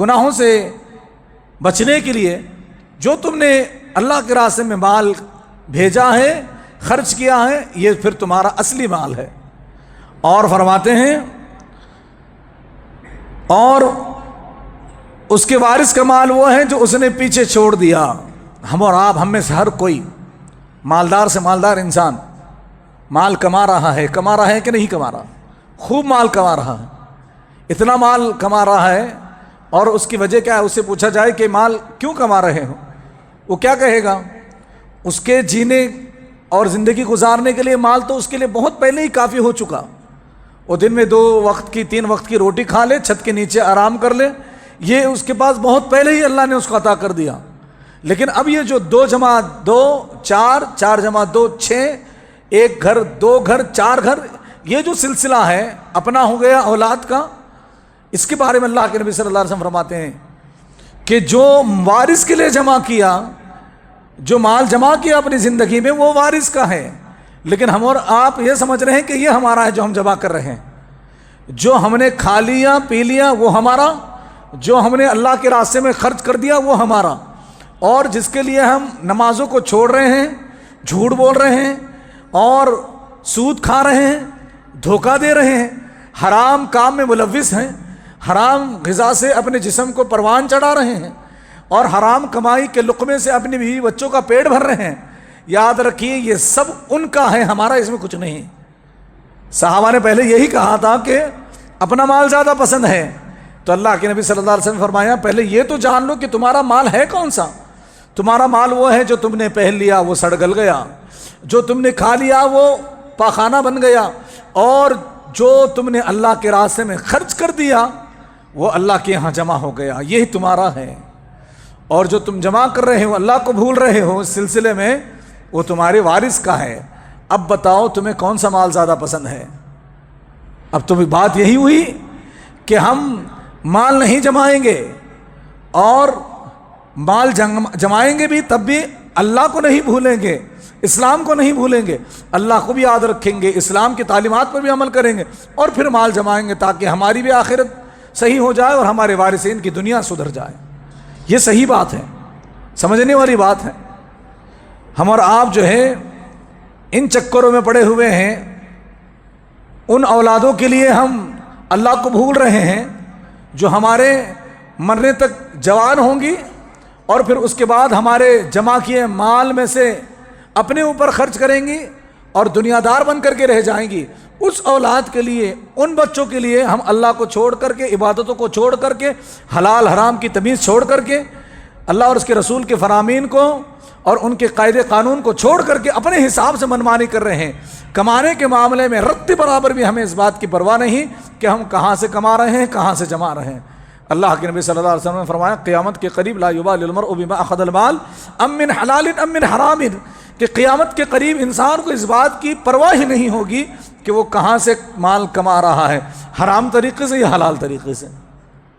گناہوں سے بچنے کے لیے، جو تم نے اللہ کے راستے میں مال بھیجا ہے، خرچ کیا ہے، یہ پھر تمہارا اصلی مال ہے۔ اور فرماتے ہیں اور اس کے وارث کا مال وہ ہے جو اس نے پیچھے چھوڑ دیا۔ ہم اور آپ، ہم میں سے ہر کوئی مالدار سے مالدار انسان مال کما رہا ہے کہ نہیں کما رہا؟ خوب مال کما رہا ہے، اتنا مال کما رہا ہے، اور اس کی وجہ کیا ہے؟ اس سے پوچھا جائے کہ مال کیوں کما رہے ہو، وہ کیا کہے گا؟ اس کے جینے اور زندگی گزارنے کے لیے مال تو اس کے لیے بہت پہلے ہی کافی ہو چکا۔ وہ دن میں 2 وقت کی 3 وقت کی روٹی کھا لے، چھت کے نیچے آرام کر لے، یہ اس کے پاس بہت پہلے ہی اللہ نے اس کو عطا کر دیا۔ لیکن اب یہ جو 2 جمع 2 4، 4 جمع 2 6، 1 گھر 2 گھر 4 گھر، یہ جو سلسلہ ہے اپنا ہو گیا اولاد کا، اس کے بارے میں اللہ کے نبی صلی اللہ علیہ وسلم فرماتے ہیں کہ جو وارث کے لیے جمع کیا، جو مال جمع کیا اپنی زندگی میں، وہ وارث کا ہے، لیکن ہم اور آپ یہ سمجھ رہے ہیں کہ یہ ہمارا ہے جو ہم جمع کر رہے ہیں۔ جو ہم نے کھا لیا پی لیا وہ ہمارا، جو ہم نے اللہ کے راستے میں خرچ کر دیا وہ ہمارا، اور جس کے لیے ہم نمازوں کو چھوڑ رہے ہیں، جھوٹ بول رہے ہیں اور سود کھا رہے ہیں، دھوکہ دے رہے ہیں، حرام کام میں ملوث ہیں، حرام غذا سے اپنے جسم کو پروان چڑھا رہے ہیں، اور حرام کمائی کے لقمے سے اپنی بیوی بچوں کا پیٹ بھر رہے ہیں، یاد رکھیے یہ سب ان کا ہے، ہمارا اس میں کچھ نہیں۔ صحابہ نے پہلے یہی کہا تھا کہ اپنا مال زیادہ پسند ہے، تو اللہ کے نبی صلی اللہ علیہ وسلم فرمایا پہلے یہ تو جان لو کہ تمہارا مال ہے کون سا۔ تمہارا مال وہ ہے جو تم نے پہن لیا وہ سڑ گل گیا، جو تم نے کھا لیا وہ پاخانہ بن گیا، اور جو تم نے اللہ کے راستے میں خرچ کر دیا وہ اللہ کے ہاں جمع ہو گیا، یہی تمہارا ہے۔ اور جو تم جمع کر رہے ہو، اللہ کو بھول رہے ہو اس سلسلے میں، وہ تمہارے وارث کا ہے۔ اب بتاؤ تمہیں کون سا مال زیادہ پسند ہے؟ اب تو بات یہی ہوئی کہ ہم مال نہیں جمائیں گے، اور مال جمائیں گے بھی تب بھی اللہ کو نہیں بھولیں گے، اسلام کو نہیں بھولیں گے، اللہ کو بھی یاد رکھیں گے، اسلام کی تعلیمات پر بھی عمل کریں گے، اور پھر مال جمائیں گے تاکہ ہماری بھی آخرت صحیح ہو جائے اور ہمارے وارثین کی دنیا سدھر جائے۔ یہ صحیح بات ہے، سمجھنے والی بات ہے۔ ہم اور آپ جو ہے ان چکروں میں پڑے ہوئے ہیں، ان اولادوں کے لیے ہم اللہ کو بھول رہے ہیں جو ہمارے مرنے تک جوان ہوں گی، اور پھر اس کے بعد ہمارے جمع کیے مال میں سے اپنے اوپر خرچ کریں گی اور دنیا دار بن کر کے رہ جائیں گی۔ اس اولاد کے لیے، ان بچوں کے لیے ہم اللہ کو چھوڑ کر کے، عبادتوں کو چھوڑ کر کے، حلال حرام کی تمیز چھوڑ کر کے، اللہ اور اس کے رسول کے فرامین کو اور ان کے قاعدے قانون کو چھوڑ کر کے اپنے حساب سے منمانی کر رہے ہیں۔ کمانے کے معاملے میں رتی برابر بھی ہمیں اس بات کی پرواہ نہیں کہ ہم کہاں سے کما رہے ہیں، کہاں سے جما رہے ہیں۔ اللہ کے نبی صلی اللہ علیہ وسلم نے فرمایا قیامت کے قریب لا یبالی المرء بما اخذ المال ام من حلال ام من حرام، کہ قیامت کے قریب انسان کو اس بات کی پرواہ ہی نہیں ہوگی کہ وہ کہاں سے مال کما رہا ہے، حرام طریقے سے یا حلال طریقے سے۔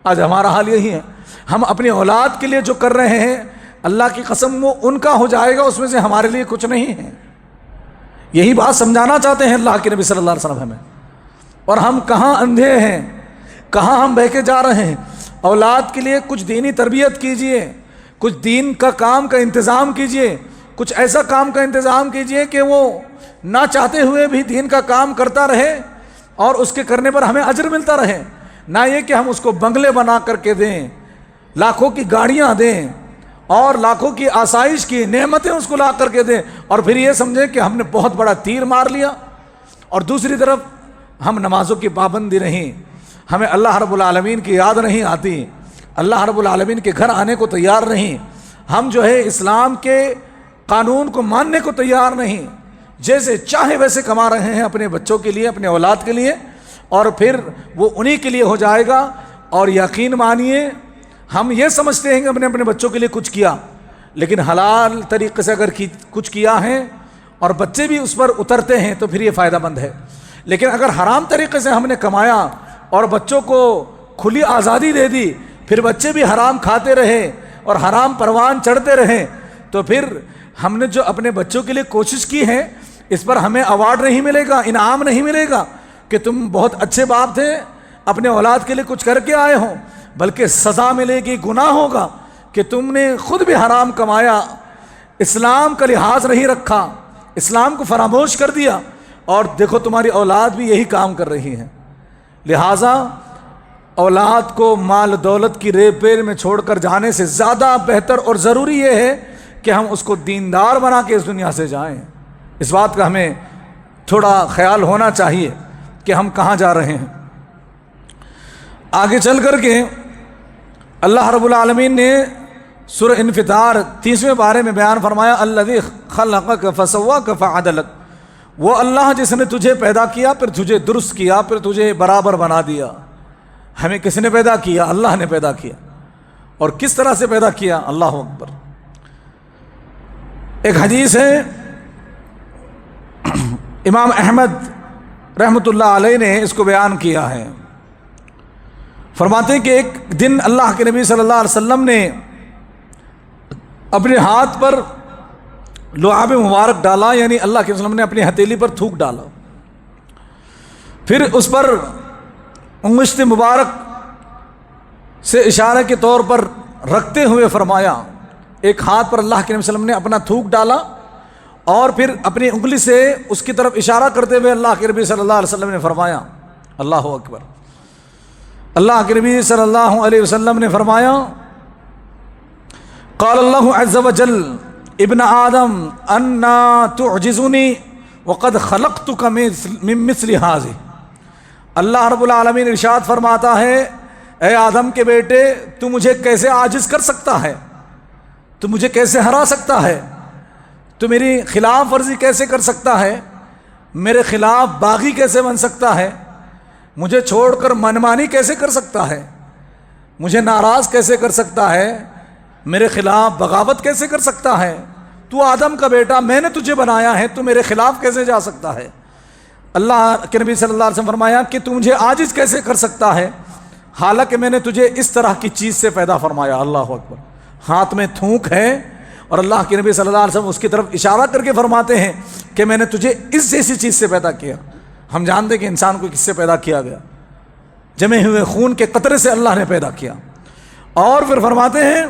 آج ہمارا حال یہی ہے، ہم اپنی اولاد کے لیے جو کر رہے ہیں اللہ کی قسم وہ ان کا ہو جائے گا، اس میں سے ہمارے لیے کچھ نہیں ہے۔ یہی بات سمجھانا چاہتے ہیں اللہ کے نبی صلی اللہ علیہ وسلم ہمیں، اور ہم کہاں اندھے ہیں، کہاں ہم بہکے جا رہے ہیں۔ اولاد کے لیے کچھ دینی تربیت کیجئے، کچھ دین کا کام کا انتظام کیجئے، کچھ ایسا کام کا انتظام کیجئے کہ وہ نہ چاہتے ہوئے بھی دین کا کام کرتا رہے اور اس کے کرنے پر ہمیں اجر ملتا رہے، نہ یہ کہ ہم اس کو بنگلے بنا کر کے دیں، لاکھوں کی گاڑیاں دیں اور لاکھوں کی آسائش کی نعمتیں اس کو لا کر کے دیں، اور پھر یہ سمجھیں کہ ہم نے بہت بڑا تیر مار لیا۔ اور دوسری طرف ہم نمازوں کی پابندی نہیں، ہمیں اللہ رب العالمین کی یاد نہیں آتی، اللہ رب العالمین کے گھر آنے کو تیار نہیں، ہم جو ہے اسلام کے قانون کو ماننے کو تیار نہیں، جیسے چاہے ویسے کما رہے ہیں اپنے بچوں کے لیے، اپنے اولاد کے لیے، اور پھر وہ انہی کے لیے ہو جائے گا۔ اور یقین مانیے ہم یہ سمجھتے ہیں کہ ہم نے اپنے بچوں کے لیے کچھ کیا، لیکن حلال طریقے سے اگر کچھ کیا ہے اور بچے بھی اس پر اترتے ہیں تو پھر یہ فائدہ مند ہے، لیکن اگر حرام طریقے سے ہم نے کمایا اور بچوں کو کھلی آزادی دے دی، پھر بچے بھی حرام کھاتے رہے اور حرام پروان چڑھتے رہے، تو پھر ہم نے جو اپنے بچوں کے لیے کوشش کی ہے اس پر ہمیں ایوارڈ نہیں ملے گا، انعام نہیں ملے گا کہ تم بہت اچھے باپ تھے، اپنے اولاد کے لیے کچھ کر کے آئے ہوں، بلکہ سزا ملے گی، گناہ ہوگا کہ تم نے خود بھی حرام کمایا، اسلام کا لحاظ نہیں رکھا، اسلام کو فراموش کر دیا، اور دیکھو تمہاری اولاد بھی یہی کام کر رہی ہے۔ لہٰذا اولاد کو مال دولت کی ریل پیل میں چھوڑ کر جانے سے زیادہ بہتر اور ضروری یہ ہے کہ ہم اس کو دیندار بنا کے اس دنیا سے جائیں۔ اس بات کا ہمیں تھوڑا خیال ہونا چاہیے کہ ہم کہاں جا رہے ہیں۔ آگے چل کر کے اللہ رب العالمین نے سورہ انفطار 30ویں پارے میں بیان فرمایا الذی خلقک فسواک فعدلک، وہ اللہ جس نے تجھے پیدا کیا پھر تجھے درست کیا پھر تجھے برابر بنا دیا۔ ہمیں کس نے پیدا کیا؟ اللہ نے پیدا کیا، اور کس طرح سے پیدا کیا؟ اللہ اکبر۔ ایک حدیث ہے، امام احمد رحمۃ اللہ علیہ نے اس کو بیان کیا ہے، فرماتے ہیں کہ ایک دن اللہ کے نبی صلی اللہ علیہ وسلم نے اپنے ہاتھ پر لعاب مبارک ڈالا، یعنی اللہ کے وسلم نے اپنی ہتھیلی پر تھوک ڈالا، پھر اس پر انگشت مبارک سے اشارے کے طور پر رکھتے ہوئے فرمایا، ایک ہاتھ پر اللہ کے نبی صلی اللہ علیہ وسلم نے اپنا تھوک ڈالا اور پھر اپنی انگلی سے اس کی طرف اشارہ کرتے ہوئے اللہ کے نبی صلی اللہ علیہ وسلم نے فرمایا، اللہ اکبر۔ اللہ کے نبی صلی اللہ علیہ وسلم نے فرمایا، قال اللہ عز وجل ابن آدم انا تعجزنی وقد خلقتک من مثل هذه۔ اللہ رب العالمین ارشاد فرماتا ہے، اے آدم کے بیٹے تو مجھے کیسے عاجز کر سکتا ہے، تو مجھے کیسے ہرا سکتا ہے، تو میری خلاف ورزی کیسے کر سکتا ہے، میرے خلاف باغی کیسے بن سکتا ہے، مجھے چھوڑ کر منمانی کیسے کر سکتا ہے، مجھے ناراض کیسے کر سکتا ہے، میرے خلاف بغاوت کیسے کر سکتا ہے، تو آدم کا بیٹا، میں نے تجھے بنایا ہے، تو میرے خلاف کیسے جا سکتا ہے۔ اللہ کے نبی صلی اللہ علیہ وسلم فرمایا کہ تو مجھے عاجز کیسے کر سکتا ہے حالانکہ میں نے تجھے اس طرح کی چیز سے پیدا فرمایا. اللہ اکبر. ہاتھ میں تھوک ہے اور اللہ کے نبی صلی اللہ علیہ وسلم اس کی طرف اشارہ کر کے فرماتے ہیں کہ میں نے تجھے اس جیسی چیز سے پیدا کیا. ہم جانتے کہ انسان کو کس سے پیدا کیا گیا؟ جمے ہوئے خون کے قطرے سے اللہ نے پیدا کیا. اور پھر فرماتے ہیں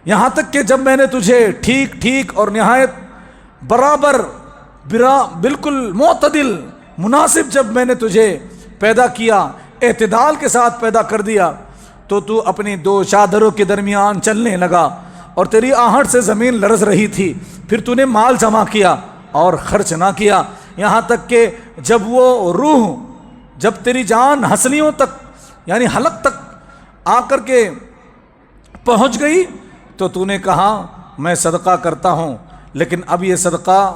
یہاں تک کہ جب میں نے تجھے ٹھیک ٹھیک اور نہایت برابر بالکل معتدل مناسب جب میں نے تجھے پیدا کیا، اعتدال کے ساتھ پیدا کر دیا، تو اپنی دو چادروں کے درمیان چلنے لگا اور تیری آہٹ سے زمین لرز رہی تھی. پھر تو نے مال جمع کیا اور خرچ نہ کیا، یہاں تک کہ جب وہ روح، جب تیری جان ہنسلیوں تک یعنی حلق تک آ کر کے پہنچ گئی تو نے کہا میں صدقہ کرتا ہوں. لیکن اب یہ صدقہ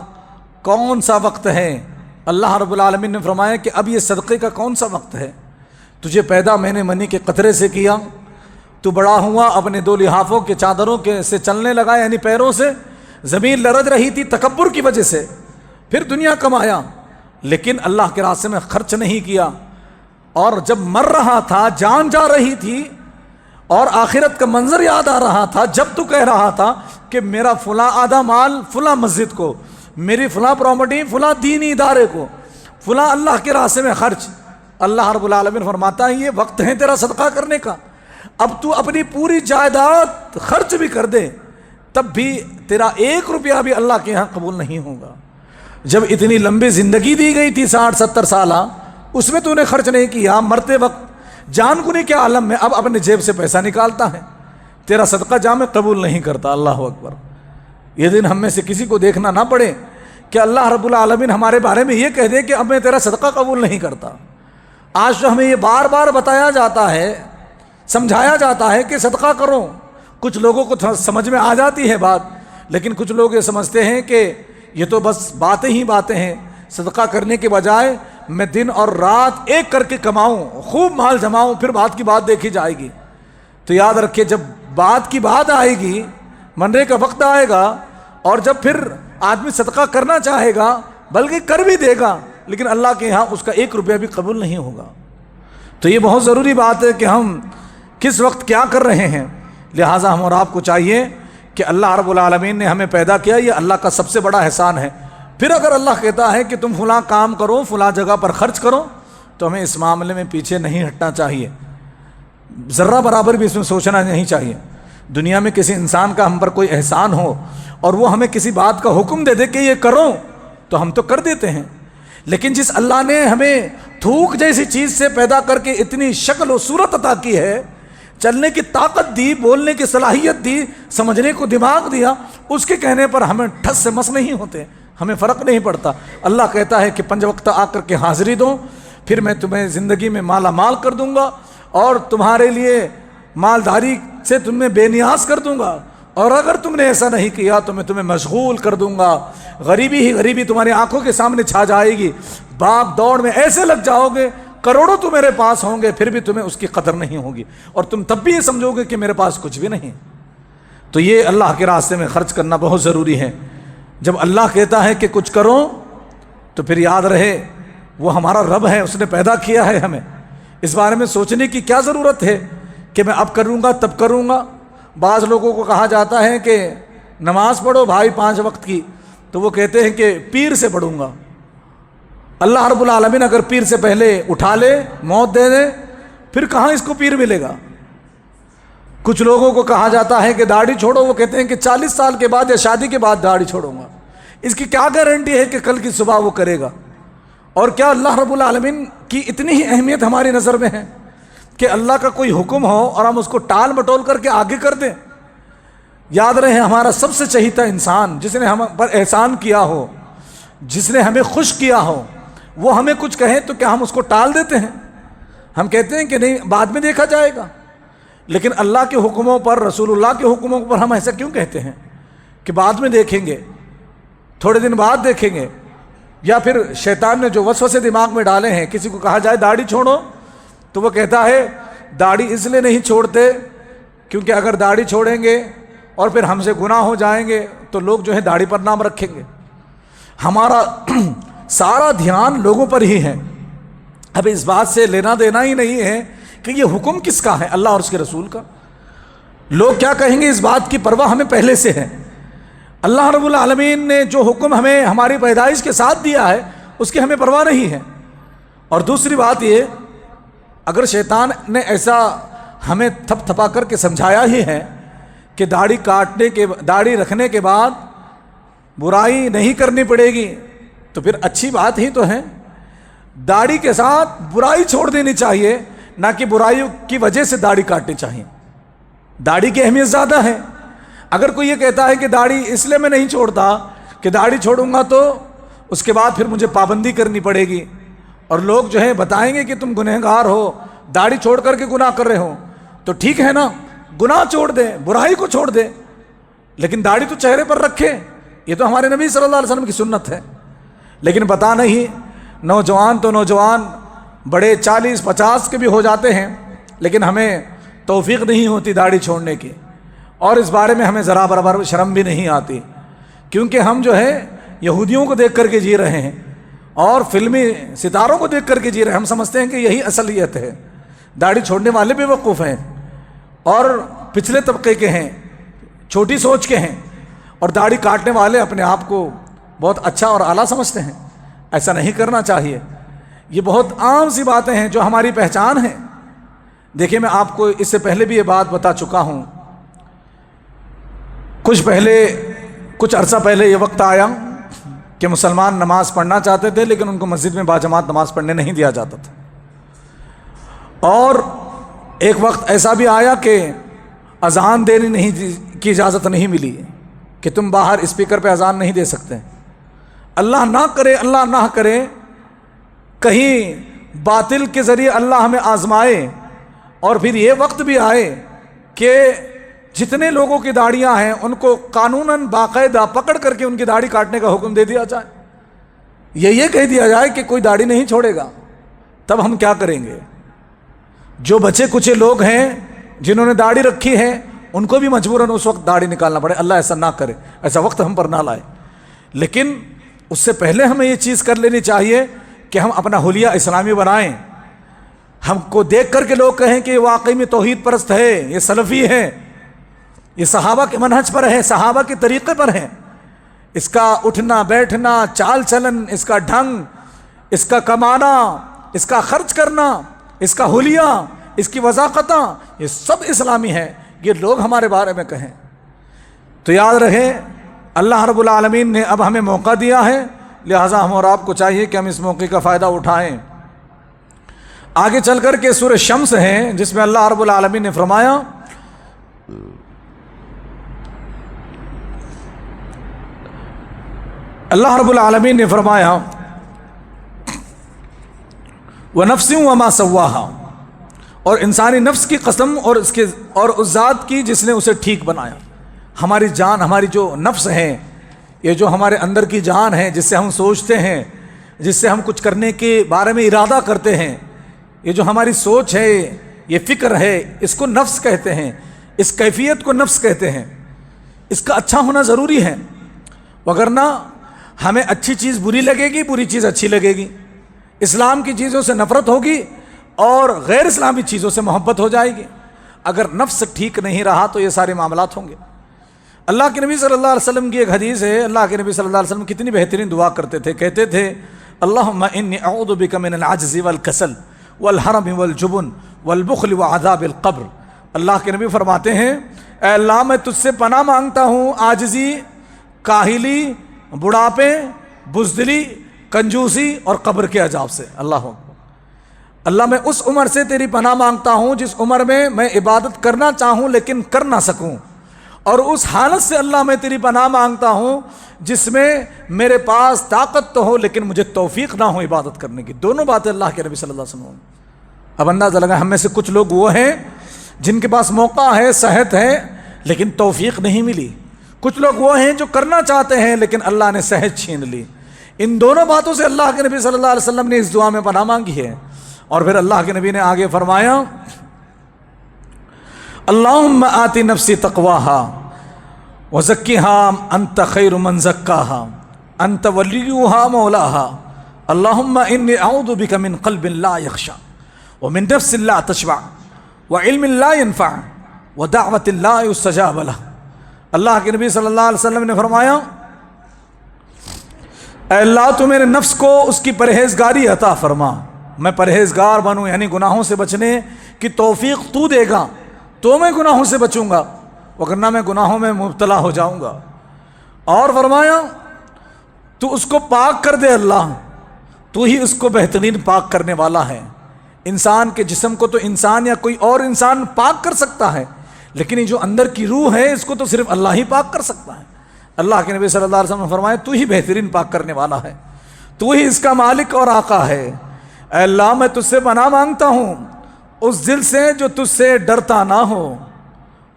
کون سا وقت ہے؟ اللہ رب العالمین نے فرمایا کہ اب یہ صدقے کا کون سا وقت ہے؟ تجھے پیدا میں نے منی کے قطرے سے کیا، تو بڑا ہوا، اپنے دو لحافوں کے چادروں کے سے چلنے لگا یعنی پیروں سے، زمین لرز رہی تھی تکبر کی وجہ سے. پھر دنیا کمایا لیکن اللہ کے راستے میں خرچ نہیں کیا، اور جب مر رہا تھا، جان جا رہی تھی اور آخرت کا منظر یاد آ رہا تھا، جب تو کہہ رہا تھا کہ میرا فلاں آدھا مال فلاں مسجد کو، میری فلاں پراپرٹی فلاں دینی ادارے کو، فلاں اللہ کے راستے میں خرچ. اللہ رب العالمین فرماتا ہے یہ وقت ہے تیرا صدقہ کرنے کا. اب تو اپنی پوری جائیداد خرچ بھی کر دے تب بھی تیرا 1 روپیہ بھی اللہ کے یہاں قبول نہیں ہوگا. جب اتنی لمبی زندگی دی گئی تھی 60-70 سالہ، اس میں تو نے خرچ نہیں کیا، مرتے وقت جان کنی کے عالم میں اب اپنے جیب سے پیسہ نکالتا ہے، تیرا صدقہ جامع قبول نہیں کرتا. اللہ اکبر. یہ دن ہم میں سے کسی کو دیکھنا نہ پڑے کہ اللہ رب العالمین ہمارے بارے میں یہ کہہ دے کہ اب میں تیرا صدقہ قبول نہیں کرتا. آج تو ہمیں یہ بار بار بتایا جاتا ہے، سمجھایا جاتا ہے کہ صدقہ کرو. کچھ لوگوں کو سمجھ میں آ جاتی ہے بات، لیکن کچھ لوگ یہ سمجھتے ہیں کہ یہ تو بس باتیں ہی باتیں ہیں. صدقہ کرنے کے بجائے میں دن اور رات ایک کر کے کماؤں، خوب مال جماؤں، پھر بات کی بات دیکھی جائے گی. تو یاد رکھیے جب بات کی بات آئے گی، مرنے کا وقت آئے گا، اور جب پھر آدمی صدقہ کرنا چاہے گا بلکہ کر بھی دے گا، لیکن اللہ کے یہاں اس کا 1 روپیہ بھی قبول نہیں ہوگا. تو یہ بہت ضروری بات ہے کہ ہم کس وقت کیا کر رہے ہیں. لہٰذا ہم اور آپ کو چاہیے کہ اللہ رب العالمین نے ہمیں پیدا کیا، یہ اللہ کا سب سے بڑا احسان ہے. پھر اگر اللہ کہتا ہے کہ تم فلاں کام کرو، فلاں جگہ پر خرچ کرو، تو ہمیں اس معاملے میں پیچھے نہیں ہٹنا چاہیے، ذرہ برابر بھی اس میں سوچنا نہیں چاہیے. دنیا میں کسی انسان کا ہم پر کوئی احسان ہو اور وہ ہمیں کسی بات کا حکم دے دے کہ یہ کرو تو ہم تو کر دیتے ہیں. لیکن جس اللہ نے ہمیں تھوک جیسی چیز سے پیدا کر کے اتنی شکل و صورت عطا کی ہے، چلنے کی طاقت دی، بولنے کی صلاحیت دی، سمجھنے کو دماغ دیا، اس کے کہنے پر ہمیں ٹھس سے مس نہیں ہوتے، ہمیں فرق نہیں پڑتا. اللہ کہتا ہے کہ 5 وقت آ کر کے حاضری دو، پھر میں تمہیں زندگی میں مالا مال کر دوں گا اور تمہارے لیے مالداری سے تمہیں بے نیاز کر دوں گا، اور اگر تم نے ایسا نہیں کیا تو میں تمہیں مشغول کر دوں گا. غریبی ہی غریبی تمہاری آنکھوں کے سامنے چھا جائے گی، بھاگ دوڑ میں ایسے لگ جاؤ گے، کروڑوں تو میرے پاس ہوں گے پھر بھی تمہیں اس کی قدر نہیں ہوگی، اور تم تب بھی یہ سمجھو گے کہ میرے پاس کچھ بھی نہیں. تو یہ اللہ کے راستے میں خرچ کرنا بہت ضروری ہے. جب اللہ کہتا ہے کہ کچھ کرو تو پھر یاد رہے وہ ہمارا رب ہے، اس نے پیدا کیا ہے. ہمیں اس بارے میں سوچنے کی کیا ضرورت ہے کہ میں اب کروں گا تب کروں گا. بعض لوگوں کو کہا جاتا ہے کہ نماز پڑھو بھائی 5 وقت کی، تو وہ کہتے ہیں کہ پیر سے پڑھوں گا. اللہ رب العالمین اگر پیر سے پہلے اٹھا لے، موت دے دے، پھر کہاں اس کو پیر ملے گا. کچھ لوگوں کو کہا جاتا ہے کہ داڑھی چھوڑو، وہ کہتے ہیں کہ 40 سال کے بعد یا شادی کے بعد داڑھی چھوڑوں گا. اس کی کیا گارنٹی ہے کہ کل کی صبح وہ کرے گا؟ اور کیا اللہ رب العالمین کی اتنی ہی اہمیت ہماری نظر میں ہے کہ اللہ کا کوئی حکم ہو اور ہم اس کو ٹال مٹول کر کے آگے کر دیں؟ یاد رہے ہمارا سب سے چہیتا انسان جس نے ہم پر احسان کیا ہو، جس نے ہمیں خوش کیا ہو، وہ ہمیں کچھ کہے تو کیا ہم اس کو ٹال دیتے ہیں؟ ہم کہتے ہیں کہ نہیں بعد میں دیکھا جائے گا. لیکن اللہ کے حکموں پر، رسول اللہ کے حکموں پر ہم ایسا کیوں کہتے ہیں کہ بعد میں دیکھیں گے، تھوڑے دن بعد دیکھیں گے؟ یا پھر شیطان نے جو وسوسے دماغ میں ڈالے ہیں، کسی کو کہا جائے داڑھی چھوڑو تو وہ کہتا ہے داڑھی اس لیے نہیں چھوڑتے کیونکہ اگر داڑھی چھوڑیں گے اور پھر ہم سے گناہ ہو جائیں گے تو لوگ جو ہے داڑھی پر نام رکھیں گے. ہمارا سارا دھیان لوگوں پر ہی ہے. اب اس بات سے لینا دینا ہی نہیں ہے کہ یہ حکم کس کا ہے، اللہ اور اس کے رسول کا. لوگ کیا کہیں گے اس بات کی پرواہ ہمیں پہلے سے ہے. اللہ رب العالمین نے جو حکم ہمیں ہماری پیدائش کے ساتھ دیا ہے اس کی ہمیں پرواہ نہیں ہے. اور دوسری بات یہ، اگر شیطان نے ایسا ہمیں تھپ تھپا کر کے سمجھایا ہی ہے کہ داڑھی رکھنے کے بعد برائی نہیں کرنی پڑے گی، تو پھر اچھی بات ہی تو ہے. داڑھی کے ساتھ برائی چھوڑ دینی چاہیے، نہ کہ برائیوں کی وجہ سے داڑھی کاٹنی چاہیے. داڑھی کی اہمیت زیادہ ہے. اگر کوئی یہ کہتا ہے کہ داڑھی اس لیے میں نہیں چھوڑتا کہ داڑھی چھوڑوں گا تو اس کے بعد پھر مجھے پابندی کرنی پڑے گی، اور لوگ جو ہے بتائیں گے کہ تم گنہگار ہو، داڑھی چھوڑ کر کے گناہ کر رہے ہو، تو ٹھیک ہے نا، گناہ چھوڑ دے، برائی کو چھوڑ دے، لیکن داڑھی تو چہرے پر رکھے. یہ تو ہمارے نبی صلی اللہ علیہ وسلم کی سنت ہے. لیکن پتہ نہیں، نوجوان تو نوجوان بڑے 40-50 کے بھی ہو جاتے ہیں، لیکن ہمیں توفیق نہیں ہوتی داڑھی چھوڑنے کی. اور اس بارے میں ہمیں ذرا برابر شرم بھی نہیں آتی، کیونکہ ہم جو ہے یہودیوں کو دیکھ کر کے جی رہے ہیں اور فلمی ستاروں کو دیکھ کر کے جی رہے ہیں. ہم سمجھتے ہیں کہ یہی اصلیت ہے. داڑھی چھوڑنے والے بے وقوف ہیں اور پچھلے طبقے کے ہیں، چھوٹی سوچ کے ہیں، اور داڑھی کاٹنے والے اپنے آپ کو بہت اچھا اور اعلیٰ سمجھتے ہیں. ایسا نہیں کرنا چاہیے. یہ بہت عام سی باتیں ہیں جو ہماری پہچان ہیں. دیکھیں، میں آپ کو اس سے پہلے بھی یہ بات بتا چکا ہوں. کچھ عرصہ پہلے یہ وقت آیا کہ مسلمان نماز پڑھنا چاہتے تھے، لیکن ان کو مسجد میں باجماعت نماز پڑھنے نہیں دیا جاتا تھا. اور ایک وقت ایسا بھی آیا کہ اذان دینے نہیں کی اجازت نہیں ملی کہ تم باہر اسپیکر پہ اذان نہیں دے سکتے. اللہ نہ کرے کہیں باطل کے ذریعے اللہ ہمیں آزمائے اور پھر یہ وقت بھی آئے کہ جتنے لوگوں کی داڑیاں ہیں ان کو قانوناً باقاعدہ پکڑ کر کے ان کی داڑھی کاٹنے کا حکم دے دیا جائے. یہ کہہ دیا جائے کہ کوئی داڑھی نہیں چھوڑے گا. تب ہم کیا کریں گے؟ جو بچے کچھ لوگ ہیں جنہوں نے داڑھی رکھی ہے ان کو بھی مجبوراً اس وقت داڑھی نکالنا پڑے. اللہ ایسا نہ کرے، ایسا وقت ہم پر نہ لائے. لیکن اس سے پہلے ہمیں یہ چیز کر لینی چاہیے کہ ہم اپنا حلیہ اسلامی بنائیں. ہم کو دیکھ کر کے لوگ کہیں کہ یہ واقعی میں توحید پرست ہے، یہ سلفی ہے، یہ صحابہ کے منہج پر ہے، صحابہ کے طریقے پر ہے. اس کا اٹھنا بیٹھنا، چال چلن، اس کا ڈھنگ، اس کا کمانا، اس کا خرچ کرنا، اس کا حلیہ، اس کی وضاقتاں، یہ سب اسلامی ہے. یہ لوگ ہمارے بارے میں کہیں تو یاد رہے اللہ رب العالمین نے اب ہمیں موقع دیا ہے، لہٰذا ہم اور آپ کو چاہیے کہ ہم اس موقع کا فائدہ اٹھائیں. آگے چل کر کے سورہ شمس ہے جس میں اللہ رب العالمین نے فرمایا وَنَفْسٍ وَمَا سَوَّاهَا، اور انسانی نفس کی قسم اور اس ذات کی جس نے اسے ٹھیک بنایا. ہماری جان، ہماری جو نفس ہے، یہ جو ہمارے اندر کی جان ہے جس سے ہم سوچتے ہیں، جس سے ہم کچھ کرنے کے بارے میں ارادہ کرتے ہیں، یہ جو ہماری سوچ ہے، یہ فکر ہے، اس کو نفس کہتے ہیں. اس کیفیت کو نفس کہتے ہیں. اس کا اچھا ہونا ضروری ہے، وگرنہ ہمیں اچھی چیز بری لگے گی، بری چیز اچھی لگے گی. اسلام کی چیزوں سے نفرت ہوگی اور غیر اسلامی چیزوں سے محبت ہو جائے گی. اگر نفس ٹھیک نہیں رہا تو یہ سارے معاملات ہوں گے. اللہ کے نبی صلی اللہ علیہ وسلم کی ایک حدیث ہے. اللہ کے نبی صلی اللہ علیہ وسلم کتنی بہترین دعا کرتے تھے. کہتے تھے اللہم انی اعوذ بک من العجز والکسل والحرم والجبن والبخل وعذاب القبر. اللہ کے نبی فرماتے ہیں اے اللہ میں تجھ سے پناہ مانگتا ہوں عاجزی، کاہلی، بڑھاپے، بزدلی، کنجوسی اور قبر کے عذاب سے. اللہ میں اس عمر سے تیری پناہ مانگتا ہوں جس عمر میں عبادت کرنا چاہوں لیکن کر نہ سکوں، اور اس حالت سے اللہ میں تیری پناہ مانگتا ہوں جس میں میرے پاس طاقت تو ہو لیکن مجھے توفیق نہ ہو عبادت کرنے کی. دونوں باتیں اللہ کے نبی صلی اللہ علیہ وسلم. اب اندازہ لگا ہم میں سے کچھ لوگ وہ ہیں جن کے پاس موقع ہے، صحت ہے، لیکن توفیق نہیں ملی. کچھ لوگ وہ ہیں جو کرنا چاہتے ہیں لیکن اللہ نے صحت چھین لی. ان دونوں باتوں سے اللہ کے نبی صلی اللہ علیہ وسلم نے اس دعا میں پناہ مانگی ہے. اور پھر اللہ کے نبی نے آگے فرمایا اللہم آتی نفسی تقواہا وزکیہا انت خیر من زکاہا انت ولیہا مولاہا اللہم انی اعوذ بک من قلب لا یخشع ومن نفس لا تشبع وعلم لا ينفع ودعوت لا يستجاب لہ۔ اللہ کے نبی صلی اللہ علیہ وسلم نے فرمایا اے اللہ تو میرے نفس کو اس کی پرہیزگاری عطا فرما، میں پرہیزگار بنوں، یعنی گناہوں سے بچنے کی توفیق تو دے گا تو میں گناہوں سے بچوں گا، وگرنہ میں گناہوں میں مبتلا ہو جاؤں گا۔ اور فرمایا تو اس کو پاک کر دے اللہ، تو ہی اس کو بہترین پاک کرنے والا ہے۔ انسان کے جسم کو تو انسان یا کوئی اور انسان پاک کر سکتا ہے، لیکن یہ جو اندر کی روح ہے اس کو تو صرف اللہ ہی پاک کر سکتا ہے۔ اللہ کے نبی صلی اللہ علیہ وسلم نے فرمایا تو ہی بہترین پاک کرنے والا ہے، تو ہی اس کا مالک اور آقا ہے۔ اے اللہ میں تجھ سے پناہ مانگتا ہوں اس دل سے جو تجھ سے ڈرتا نہ ہو،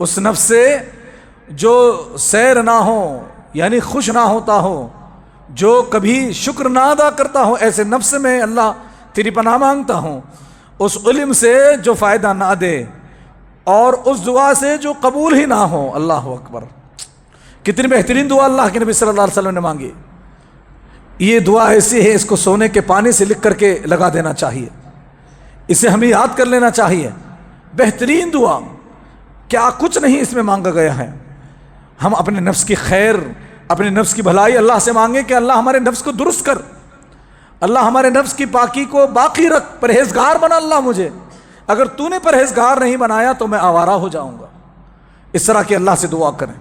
اس نفس سے جو سیر نہ ہو یعنی خوش نہ ہوتا ہو، جو کبھی شکر نہ ادا کرتا ہو، ایسے نفس میں اللہ تیری پناہ مانگتا ہوں، اس علم سے جو فائدہ نہ دے اور اس دعا سے جو قبول ہی نہ ہو۔ اللہ اکبر، کتنی بہترین دعا اللہ کے نبی صلی اللہ علیہ وسلم نے مانگی۔ یہ دعا ایسی ہے اس کو سونے کے پانی سے لکھ کر کے لگا دینا چاہیے، اسے ہمیں یاد کر لینا چاہیے۔ بہترین دعا، کیا کچھ نہیں اس میں مانگا گیا ہے۔ ہم اپنے نفس کی خیر، اپنے نفس کی بھلائی اللہ سے مانگیں کہ اللہ ہمارے نفس کو درست کر، اللہ ہمارے نفس کی پاکی کو باقی رکھ، پرہیزگار بنا اللہ مجھے، اگر تو نے پرہیزگار نہیں بنایا تو میں آوارہ ہو جاؤں گا۔ اس طرح کے اللہ سے دعا کریں۔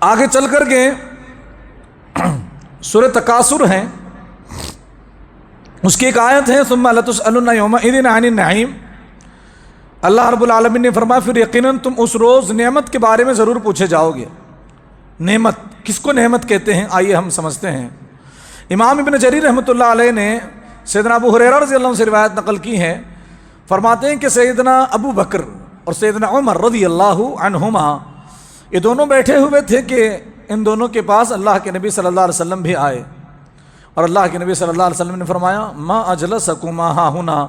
آگے چل کر کے سورہ تکاثر ہے، اس کی ایک آیت ہے ثم لتسألن یومئذ عن النعیم۔ اللہ رب العالمین نے فرمایا پھر یقیناً تم اس روز نعمت کے بارے میں ضرور پوچھے جاؤ گے۔ نعمت کس کو نعمت کہتے ہیں آئیے ہم سمجھتے ہیں۔ امام ابن جریر رحمۃ اللہ علیہ نے سیدنا ابو ہریرہ رضی اللہ عنہ سے روایت نقل کی ہے، فرماتے ہیں کہ سیدنا ابو بکر اور سیدنا عمر رضی اللہ عنہما یہ دونوں بیٹھے ہوئے تھے کہ ان دونوں کے پاس اللہ کے نبی صلی اللہ علیہ وسلم بھی آئے، اور اللہ کے نبی صلی اللہ علیہ وسلم نے فرمایا ما اجلسکما ہا ہنا،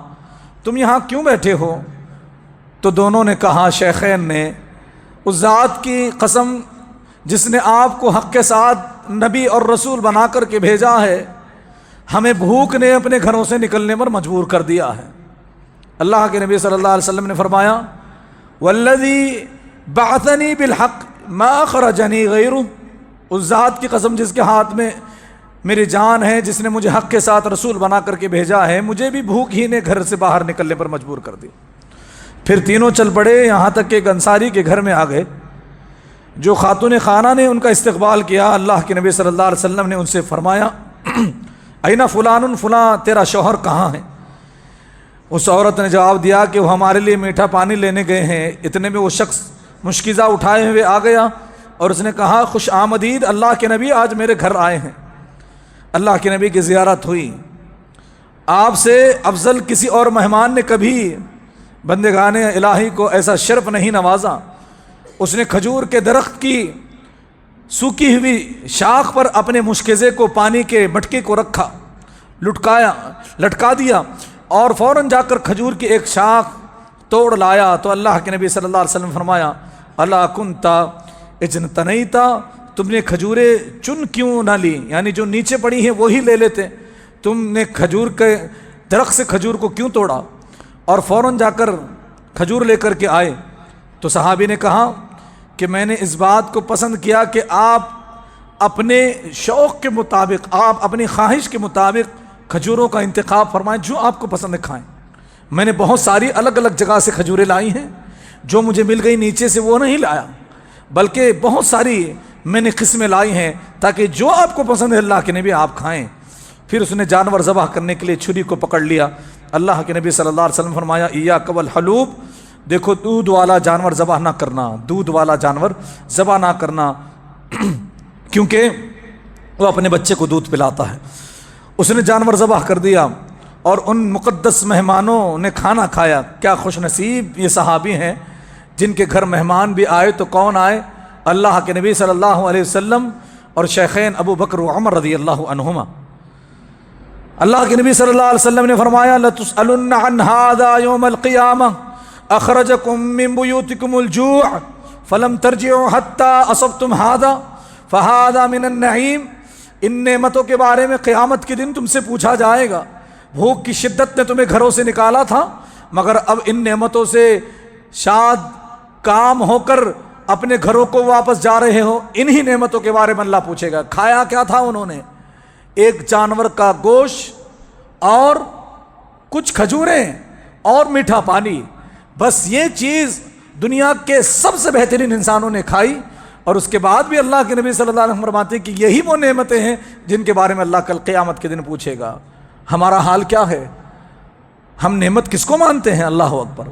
تم یہاں کیوں بیٹھے ہو؟ تو دونوں نے کہا، شیخین نے، اس ذات کی قسم جس نے آپ کو حق کے ساتھ نبی اور رسول بنا کر کے بھیجا ہے، ہمیں بھوک نے اپنے گھروں سے نکلنے پر مجبور کر دیا ہے۔ اللہ کے نبی صلی اللہ علیہ وسلم نے فرمایا والذی بعثنی بالحق ما اخرجنی غیرہ، اس ذات کی قسم جس کے ہاتھ میں میری جان ہے، جس نے مجھے حق کے ساتھ رسول بنا کر کے بھیجا ہے، مجھے بھی بھوک ہی نے گھر سے باہر نکلنے پر مجبور کر دی۔ پھر تینوں چل پڑے، یہاں تک کہ ایک انصاری کے گھر میں آ گئے، جو خاتون خانہ نے ان کا استقبال کیا۔ اللہ کے نبی صلی اللہ علیہ وسلم نے ان سے فرمایا اینا فلان، فلاں تیرا شوہر کہاں ہے؟ اس عورت نے جواب دیا کہ وہ ہمارے لیے میٹھا پانی لینے گئے ہیں۔ اتنے میں وہ شخص مشکیزہ اٹھائے ہوئے آ گیا اور اس نے کہا خوش آمدید اللہ کے نبی، آج میرے گھر آئے ہیں۔ اللہ کے نبی کی زیارت ہوئی، آپ سے افضل کسی اور مہمان نے کبھی بندگان الہی کو ایسا شرف نہیں نوازا۔ اس نے کھجور کے درخت کی سوکھی ہوئی شاخ پر اپنے مشکیزے کو، پانی کے مٹکے کو رکھا، لٹکا دیا اور فوراً جا کر کھجور کی ایک شاخ توڑ لایا۔ تو اللہ کے نبی صلی اللہ علیہ وسلم فرمایا الا کنتا اجنتنیتا، تم نے کھجوریں چن کیوں نہ لی، یعنی جو نیچے پڑی ہیں وہی لے لیتے، تم نے کھجور کے درخت سے کھجور کو کیوں توڑا؟ اور فوراً جا کر کھجور لے کر کے آئے۔ تو صحابی نے کہا کہ میں نے اس بات کو پسند کیا کہ آپ اپنے شوق کے مطابق، آپ اپنی خواہش کے مطابق کھجوروں کا انتخاب فرمائیں، جو آپ کو پسند کھائیں۔ میں نے بہت ساری الگ الگ جگہ سے کھجوریں لائی ہیں، جو مجھے مل گئی نیچے سے وہ نہیں لایا، بلکہ بہت ساری میں نے قسمیں لائی ہیں تاکہ جو آپ کو پسند ہے اللہ کے نبی آپ کھائیں۔ پھر اس نے جانور ذبح کرنے کے لیے چھری کو پکڑ لیا۔ اللہ کے نبی صلی اللہ علیہ وسلم فرمایا ایاک والحلوب، دیکھو دودھ والا جانور ذبح نہ کرنا، دودھ والا جانور ذبح نہ کرنا، کیونکہ وہ اپنے بچے کو دودھ پلاتا ہے۔ اس نے جانور ذبح کر دیا اور ان مقدس مہمانوں نے کھانا کھایا۔ کیا خوش نصیب یہ صحابی ہیں جن کے گھر مہمان بھی آئے تو کون آئے؟ اللہ کے نبی صلی اللہ علیہ وسلم اور شیخین ابو بکر و عمر رضی اللہ عنہما۔ اللہ کے نبی صلی اللہ علیہ وسلم نے فرمایا لَتُسْأَلُنَّ عَنْ هَذَا يَوْمَ الْقِيَامَةِ أَخْرَجَكُم مِّن بُيُوتِكُمُ الْجُوعُ فَلَمْ تَرْجِعُوا حَتَّى أَصَبْتُمْ هَذَا فَهَذَا مِنَ النَّعِيمِ۔ ان نعمتوں کے بارے میں قیامت کے دن تم سے پوچھا جائے گا۔ بھوک کی شدت نے تمہیں گھروں سے نکالا تھا، مگر اب ان نعمتوں سے شاد کام ہو کر اپنے گھروں کو واپس جا رہے ہو۔ انہی نعمتوں کے بارے میں اللہ پوچھے گا۔ کھایا کیا تھا انہوں نے؟ ایک جانور کا گوشت اور کچھ کھجوریں اور میٹھا پانی، بس یہ چیز دنیا کے سب سے بہترین انسانوں نے کھائی، اور اس کے بعد بھی اللہ کے نبی صلی اللہ علیہ وسلم فرماتے ہیں کہ یہی وہ نعمتیں ہیں جن کے بارے میں اللہ کل قیامت کے دن پوچھے گا۔ ہمارا حال کیا ہے؟ ہم نعمت کس کو مانتے ہیں؟ اللہ اکبر!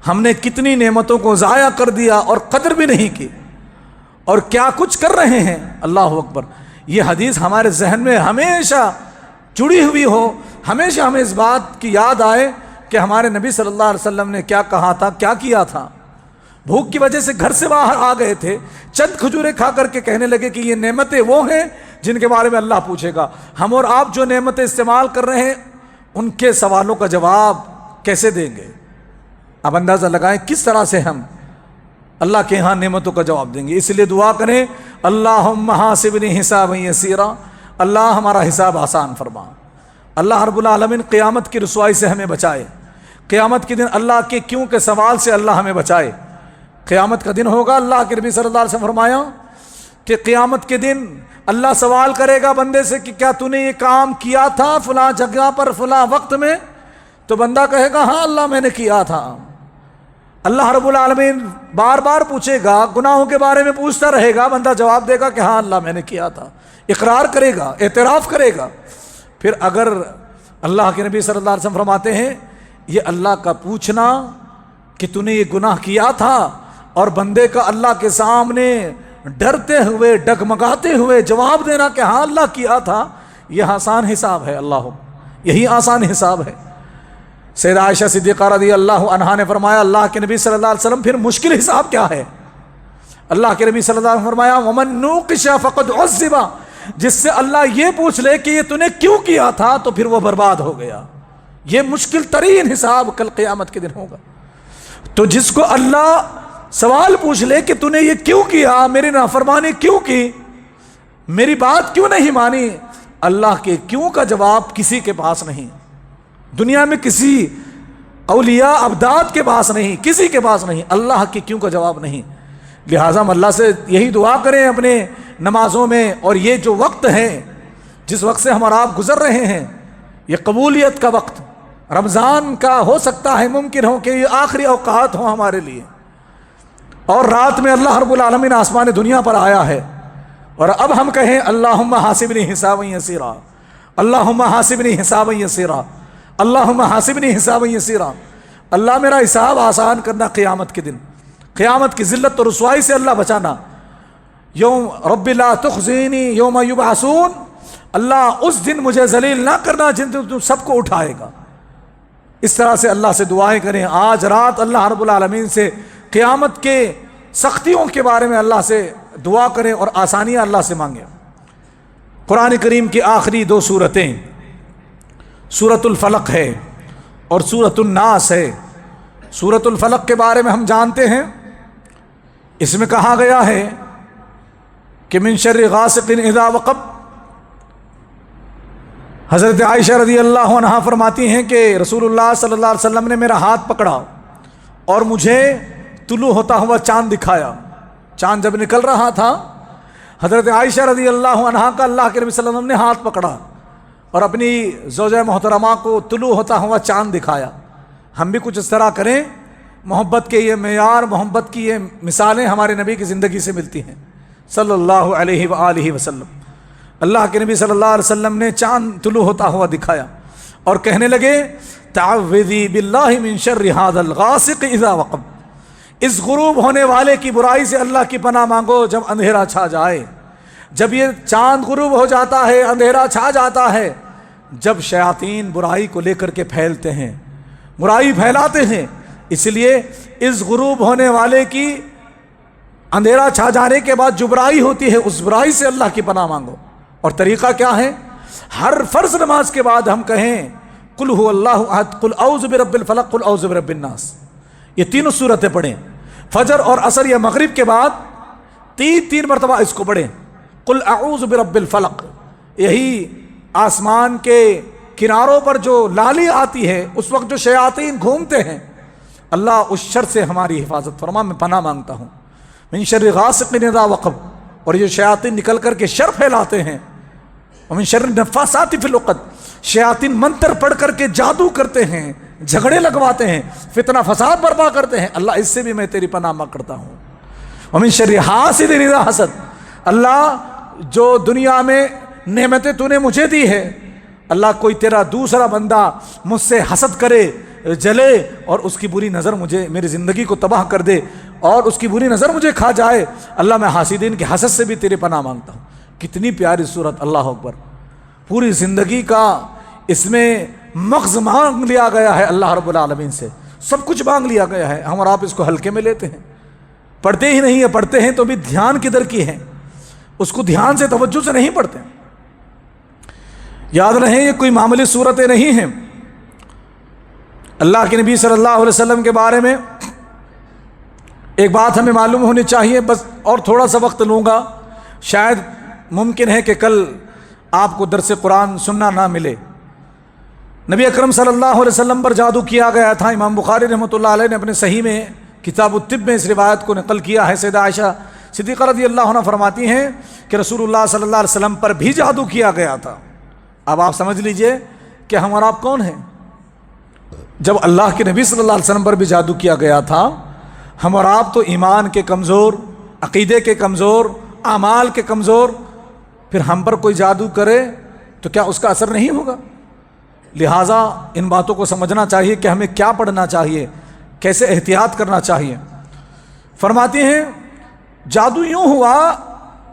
ہم نے کتنی نعمتوں کو ضائع کر دیا اور قدر بھی نہیں کی، اور کیا کچھ کر رہے ہیں۔ اللہ اکبر! یہ حدیث ہمارے ذہن میں ہمیشہ جڑی ہوئی ہو، ہمیشہ ہمیں اس بات کی یاد آئے کہ ہمارے نبی صلی اللہ علیہ وسلم نے کیا کہا تھا، کیا کیا تھا۔ بھوک کی وجہ سے گھر سے باہر آ گئے تھے، چند کھجوریں کھا کر کے کہنے لگے کہ یہ نعمتیں وہ ہیں جن کے بارے میں اللہ پوچھے گا۔ ہم اور آپ جو نعمتیں استعمال کر رہے ہیں ان کے سوالوں کا جواب کیسے دیں گے؟ اب اندازہ لگائیں کس طرح سے ہم اللہ کے ہاں نعمتوں کا جواب دیں گے۔ اس لیے دعا کریں، اللہم حاسبنی حسابا یسیرا، اللہ ہمارا حساب آسان فرما۔ اللہ رب العالمین قیامت کی رسوائی سے ہمیں بچائے، قیامت کے دن اللہ کے کیوں کے سوال سے اللہ ہمیں بچائے۔ قیامت کا دن ہوگا، اللہ کے نبی صلی اللہ علیہ وسلم فرمایا کہ قیامت کے دن اللہ سوال کرے گا بندے سے کہ کیا تو نے یہ کام کیا تھا فلاں جگہ پر فلاں وقت میں؟ تو بندہ کہے گا ہاں اللہ میں نے کیا تھا۔ اللہ رب العالمین بار بار پوچھے گا، گناہوں کے بارے میں پوچھتا رہے گا، بندہ جواب دے گا کہ ہاں اللہ میں نے کیا تھا، اقرار کرے گا، اعتراف کرے گا۔ پھر اگر اللہ کے نبی صلی اللہ علیہ وسلم فرماتے ہیں یہ اللہ کا پوچھنا کہ تو نے یہ گناہ کیا تھا، اور بندے کا اللہ کے سامنے ڈرتے ہوئے ڈگمگاتے ہوئے جواب دینا کہ ہاں اللہ کیا تھا، یہ آسان حساب ہے۔ اللہ یہی آسان حساب ہے۔ سیدہ عائشہ صدیقہ رضی اللہ عنہا نے فرمایا اللہ کے نبی صلی اللہ علیہ وسلم پھر مشکل حساب کیا ہے؟ اللہ کے نبی صلی اللہ علیہ وسلم فرمایا وَمَن نُوقِشَ فَقَدْ عُذِّبَ، جس سے اللہ یہ پوچھ لے کہ یہ تو نے کیوں کیا تھا تو پھر وہ برباد ہو گیا۔ یہ مشکل ترین حساب کل قیامت کے دن ہوگا۔ تو جس کو اللہ سوال پوچھ لے کہ تو نے یہ کیوں کیا، میری نافرمانی کیوں کی، میری بات کیوں نہیں مانی، اللہ کے کیوں کا جواب کسی کے پاس نہیں، دنیا میں کسی اولیاء ابداد کے پاس نہیں، کسی کے پاس نہیں، اللہ کے کیوں کا جواب نہیں۔ لہٰذا ہم اللہ سے یہی دعا کریں اپنے نمازوں میں، اور یہ جو وقت ہے جس وقت سے ہم اور آپ گزر رہے ہیں، یہ قبولیت کا وقت، رمضان کا ہو سکتا ہے، ممکن ہو کہ یہ آخری اوقات ہوں ہمارے لیے، اور رات میں اللہ رب العالمین آسمان دنیا پر آیا ہے، اور اب ہم کہیں اللہم حاسبنی حسابا یسیرا، اللہم حاسبنی حسابا یسیرا، اللہم حاسبنی حسابا یسیرا۔ اللہ میرا حساب آسان کرنا قیامت کے دن، قیامت کی ذلت اور رسوائی سے اللہ بچانا۔ یوم رب لا تخزینی یوم یبعثون، اللہ اس دن مجھے ذلیل نہ کرنا جن دن تم سب کو اٹھائے گا۔ اس طرح سے اللہ سے دعائیں کریں۔ آج رات اللہ رب العالمین سے قیامت کے سختیوں کے بارے میں اللہ سے دعا کریں اور آسانیاں اللہ سے مانگیں۔ قرآن کریم کی آخری دو سورتیں سورۃ الفلق ہے اور سورۃ الناس ہے۔ سورۃ الفلق کے بارے میں ہم جانتے ہیں، اس میں کہا گیا ہے کہ من شر غاسق اذا وقب۔ حضرت عائشہ رضی اللہ عنہا فرماتی ہیں کہ رسول اللہ صلی اللہ علیہ وسلم نے میرا ہاتھ پکڑا اور مجھے طلوع ہوتا ہوا چاند دکھایا۔ چاند جب نکل رہا تھا، حضرت عائشہ رضی اللہ عنہا کا اللہ کے نبی صلی اللہ علیہ وسلم نے ہاتھ پکڑا اور اپنی زوجہ محترمہ کو طلوع ہوتا ہوا چاند دکھایا۔ ہم بھی کچھ اس طرح کریں، محبت کے یہ معیار، محبت کی یہ مثالیں ہمارے نبی کی زندگی سے ملتی ہیں صلی اللہ علیہ وآلہ وسلم۔ اللہ کے نبی صلی اللہ علیہ وسلم نے چاند طلوع ہوتا ہوا دکھایا اور کہنے لگے تعوذی باللہ من شر ھذا الغاسق اذا وقب، اس غروب ہونے والے کی برائی سے اللہ کی پناہ مانگو جب اندھیرا چھا جائے۔ جب یہ چاند غروب ہو جاتا ہے، اندھیرا چھا جاتا ہے، جب شیاطین برائی کو لے کر کے پھیلتے ہیں، برائی پھیلاتے ہیں، اس لیے اس غروب ہونے والے کی اندھیرا چھا جانے کے بعد جو برائی ہوتی ہے اس برائی سے اللہ کی پناہ مانگو۔ اور طریقہ کیا ہے؟ ہر فرض نماز کے بعد ہم کہیں قل هو اللہ احد، قل اعوذ برب الفلق، قل اعوذ برب الناس، یہ تینوں صورتیں پڑھیں۔ فجر اور عصر یا مغرب کے بعد تین مرتبہ اس کو پڑھیں، قل اعوذ برب الفلق، یہی آسمان کے کناروں پر جو لالی آتی ہے اس وقت جو شیاطین گھومتے ہیں، اللہ اس شر سے ہماری حفاظت فرما، میں پناہ مانگتا ہوں۔ من شر غاسق اذا وقب، اور یہ شیاطین نکل کر کے شر پھیلاتے ہیں، ومن شر النفاثات فی العقد، شیاطین منتر پڑھ کر کے جادو کرتے ہیں، جھگڑے لگواتے ہیں، فتنہ فساد برپا کرتے ہیں، اللہ اس سے بھی میں تیری پناہ مانگ کرتا ہوں۔ ومن شر حاسد اذا حسد، اللہ جو دنیا میں نعمتیں تو نے مجھے دی ہے، اللہ کوئی تیرا دوسرا بندہ مجھ سے حسد کرے، جلے اور اس کی بری نظر مجھے، میری زندگی کو تباہ کر دے اور اس کی بری نظر مجھے کھا جائے، اللہ میں حاسدین کے حسد سے بھی تیری پناہ مانگتا ہوں۔ کتنی پیاری صورت، اللہ اکبر، پوری زندگی کا اس میں مغز مانگ لیا گیا ہے اللہ رب العالمین سے، سب کچھ مانگ لیا گیا ہے، ہم اور آپ اس کو ہلکے میں لیتے ہیں، پڑھتے ہی نہیں ہے، پڑھتے ہیں تو بھی دھیان کدھر کی ہے، اس کو دھیان سے توجہ سے نہیں پڑھتے۔ یاد رہے یہ کوئی معمولی صورتیں نہیں ہیں۔ اللہ کے نبی صلی اللہ علیہ وسلم کے بارے میں ایک بات ہمیں معلوم ہونی چاہیے، بس اور تھوڑا سا وقت لوں گا، شاید ممکن ہے کہ کل آپ کو درس قرآن سننا نہ ملے۔ نبی اکرم صلی اللہ علیہ وسلم پر جادو کیا گیا تھا۔ امام بخاری رحمۃ اللہ علیہ نے اپنے صحیح میں کتاب الطب میں اس روایت کو نقل کیا ہے۔ سیدہ عائشہ صدیقہ رضی اللہ عنہ فرماتی ہیں کہ رسول اللہ صلی اللہ علیہ وسلم پر بھی جادو کیا گیا تھا۔ اب آپ سمجھ لیجئے کہ ہم اور آپ کون ہیں؟ جب اللہ کے نبی صلی اللہ علیہ وسلم پر بھی جادو کیا گیا تھا، ہم اور آپ تو ایمان کے کمزور، عقیدے کے کمزور، اعمال کے کمزور، پھر ہم پر کوئی جادو کرے تو کیا اس کا اثر نہیں ہوگا؟ لہٰذا ان باتوں کو سمجھنا چاہیے کہ ہمیں کیا پڑھنا چاہیے، کیسے احتیاط کرنا چاہیے۔ فرماتی ہیں جادو یوں ہوا،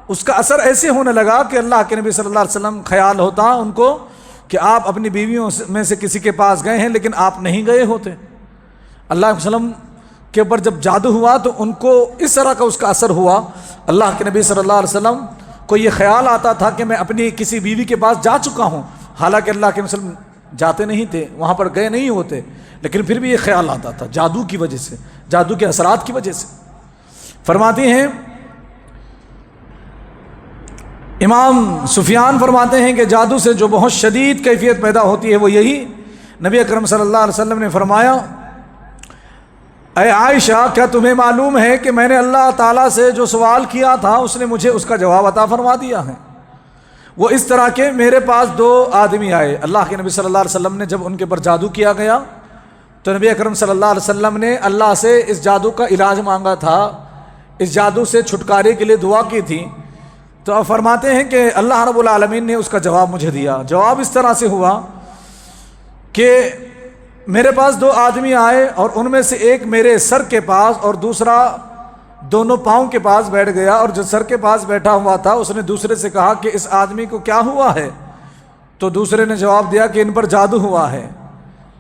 اس کا اثر ایسے ہونے لگا کہ اللہ کے نبی صلی اللہ علیہ وسلم خیال ہوتا ان کو کہ آپ اپنی بیویوں میں سے کسی کے پاس گئے ہیں لیکن آپ نہیں گئے ہوتے۔ اللہ کے وسلم کے اوپر جب جادو ہوا تو ان کو اس طرح کا اس کا اثر ہوا، اللہ کے نبی صلی اللہ علیہ وسلم کو یہ خیال آتا تھا کہ میں اپنی کسی بیوی کے پاس جا چکا ہوں، حالانکہ اللہ کے وسلم جاتے نہیں تھے، وہاں پر گئے نہیں ہوتے، لیکن پھر بھی یہ خیال آتا تھا جادو کی وجہ سے، جادو کے اثرات کی وجہ سے۔ فرماتی ہیں امام سفیان فرماتے ہیں کہ جادو سے جو بہت شدید کیفیت پیدا ہوتی ہے وہ یہی، نبی اکرم صلی اللہ علیہ وسلم نے فرمایا اے عائشہ کیا تمہیں معلوم ہے کہ میں نے اللہ تعالیٰ سے جو سوال کیا تھا اس نے مجھے اس کا جواب عطا فرما دیا ہے۔ وہ اس طرح کے میرے پاس 2 آدمی آئے، اللہ کے نبی صلی اللہ علیہ وسلم نے جب ان کے پر جادو کیا گیا تو نبی اکرم صلی اللہ علیہ وسلم نے اللہ سے اس جادو کا علاج مانگا تھا، اس جادو سے چھٹکارے کے لیے دعا کی تھی۔ تو اب فرماتے ہیں کہ اللہ رب العالمین نے اس کا جواب مجھے دیا۔ جواب اس طرح سے ہوا کہ میرے پاس 2 آدمی آئے اور ان میں سے ایک میرے سر کے پاس اور دوسرا دونوں پاؤں کے پاس بیٹھ گیا، اور جو سر کے پاس بیٹھا ہوا تھا اس نے دوسرے سے کہا کہ اس آدمی کو کیا ہوا ہے؟ تو دوسرے نے جواب دیا کہ ان پر جادو ہوا ہے۔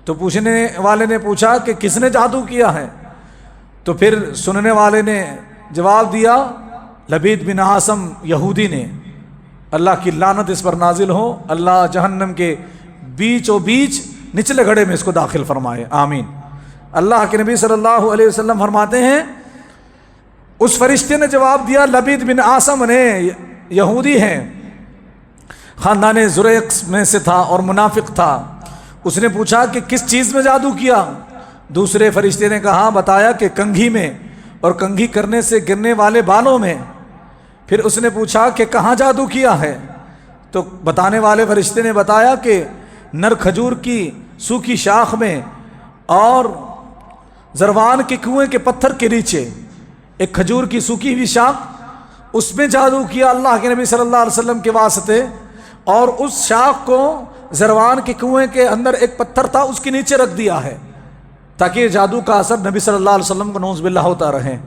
تو پوچھنے والے نے پوچھا کہ کس نے جادو کیا ہے؟ تو پھر سننے والے نے جواب دیا لبید بن عاصم یہودی نے، اللہ کی لعنت اس پر نازل ہو، اللہ جہنم کے بیچ نچلے گھڑے میں اس کو داخل فرمائے، آمین۔ اللہ کے نبی صلی اللہ علیہ وسلم فرماتے ہیں اس فرشتے نے جواب دیا لبید بن عاصم نے، یہودی ہیں، خاندان زریق میں سے تھا اور منافق تھا۔ اس نے پوچھا کہ کس چیز میں جادو کیا؟ دوسرے فرشتے نے کہا، بتایا کہ کنگھی میں اور کنگھی کرنے سے گرنے والے بالوں میں۔ پھر اس نے پوچھا کہ کہاں جادو کیا ہے؟ تو بتانے والے فرشتے نے بتایا کہ نر کھجور کی سوکھی شاخ میں اور زروان کے کنویں کے پتھر کے نیچے ایک کھجور کی سوکھی ہوئی شاخ، اس میں جادو کیا اللہ کے نبی صلی اللہ علیہ وسلم کے واسطے، اور اس شاخ کو زروان کے کنویں کے اندر ایک پتھر تھا اس کے نیچے رکھ دیا ہے تاکہ یہ جادو کا اثر نبی صلی اللہ علیہ وسلم کو نعوذ باللہ ہوتا رہے۔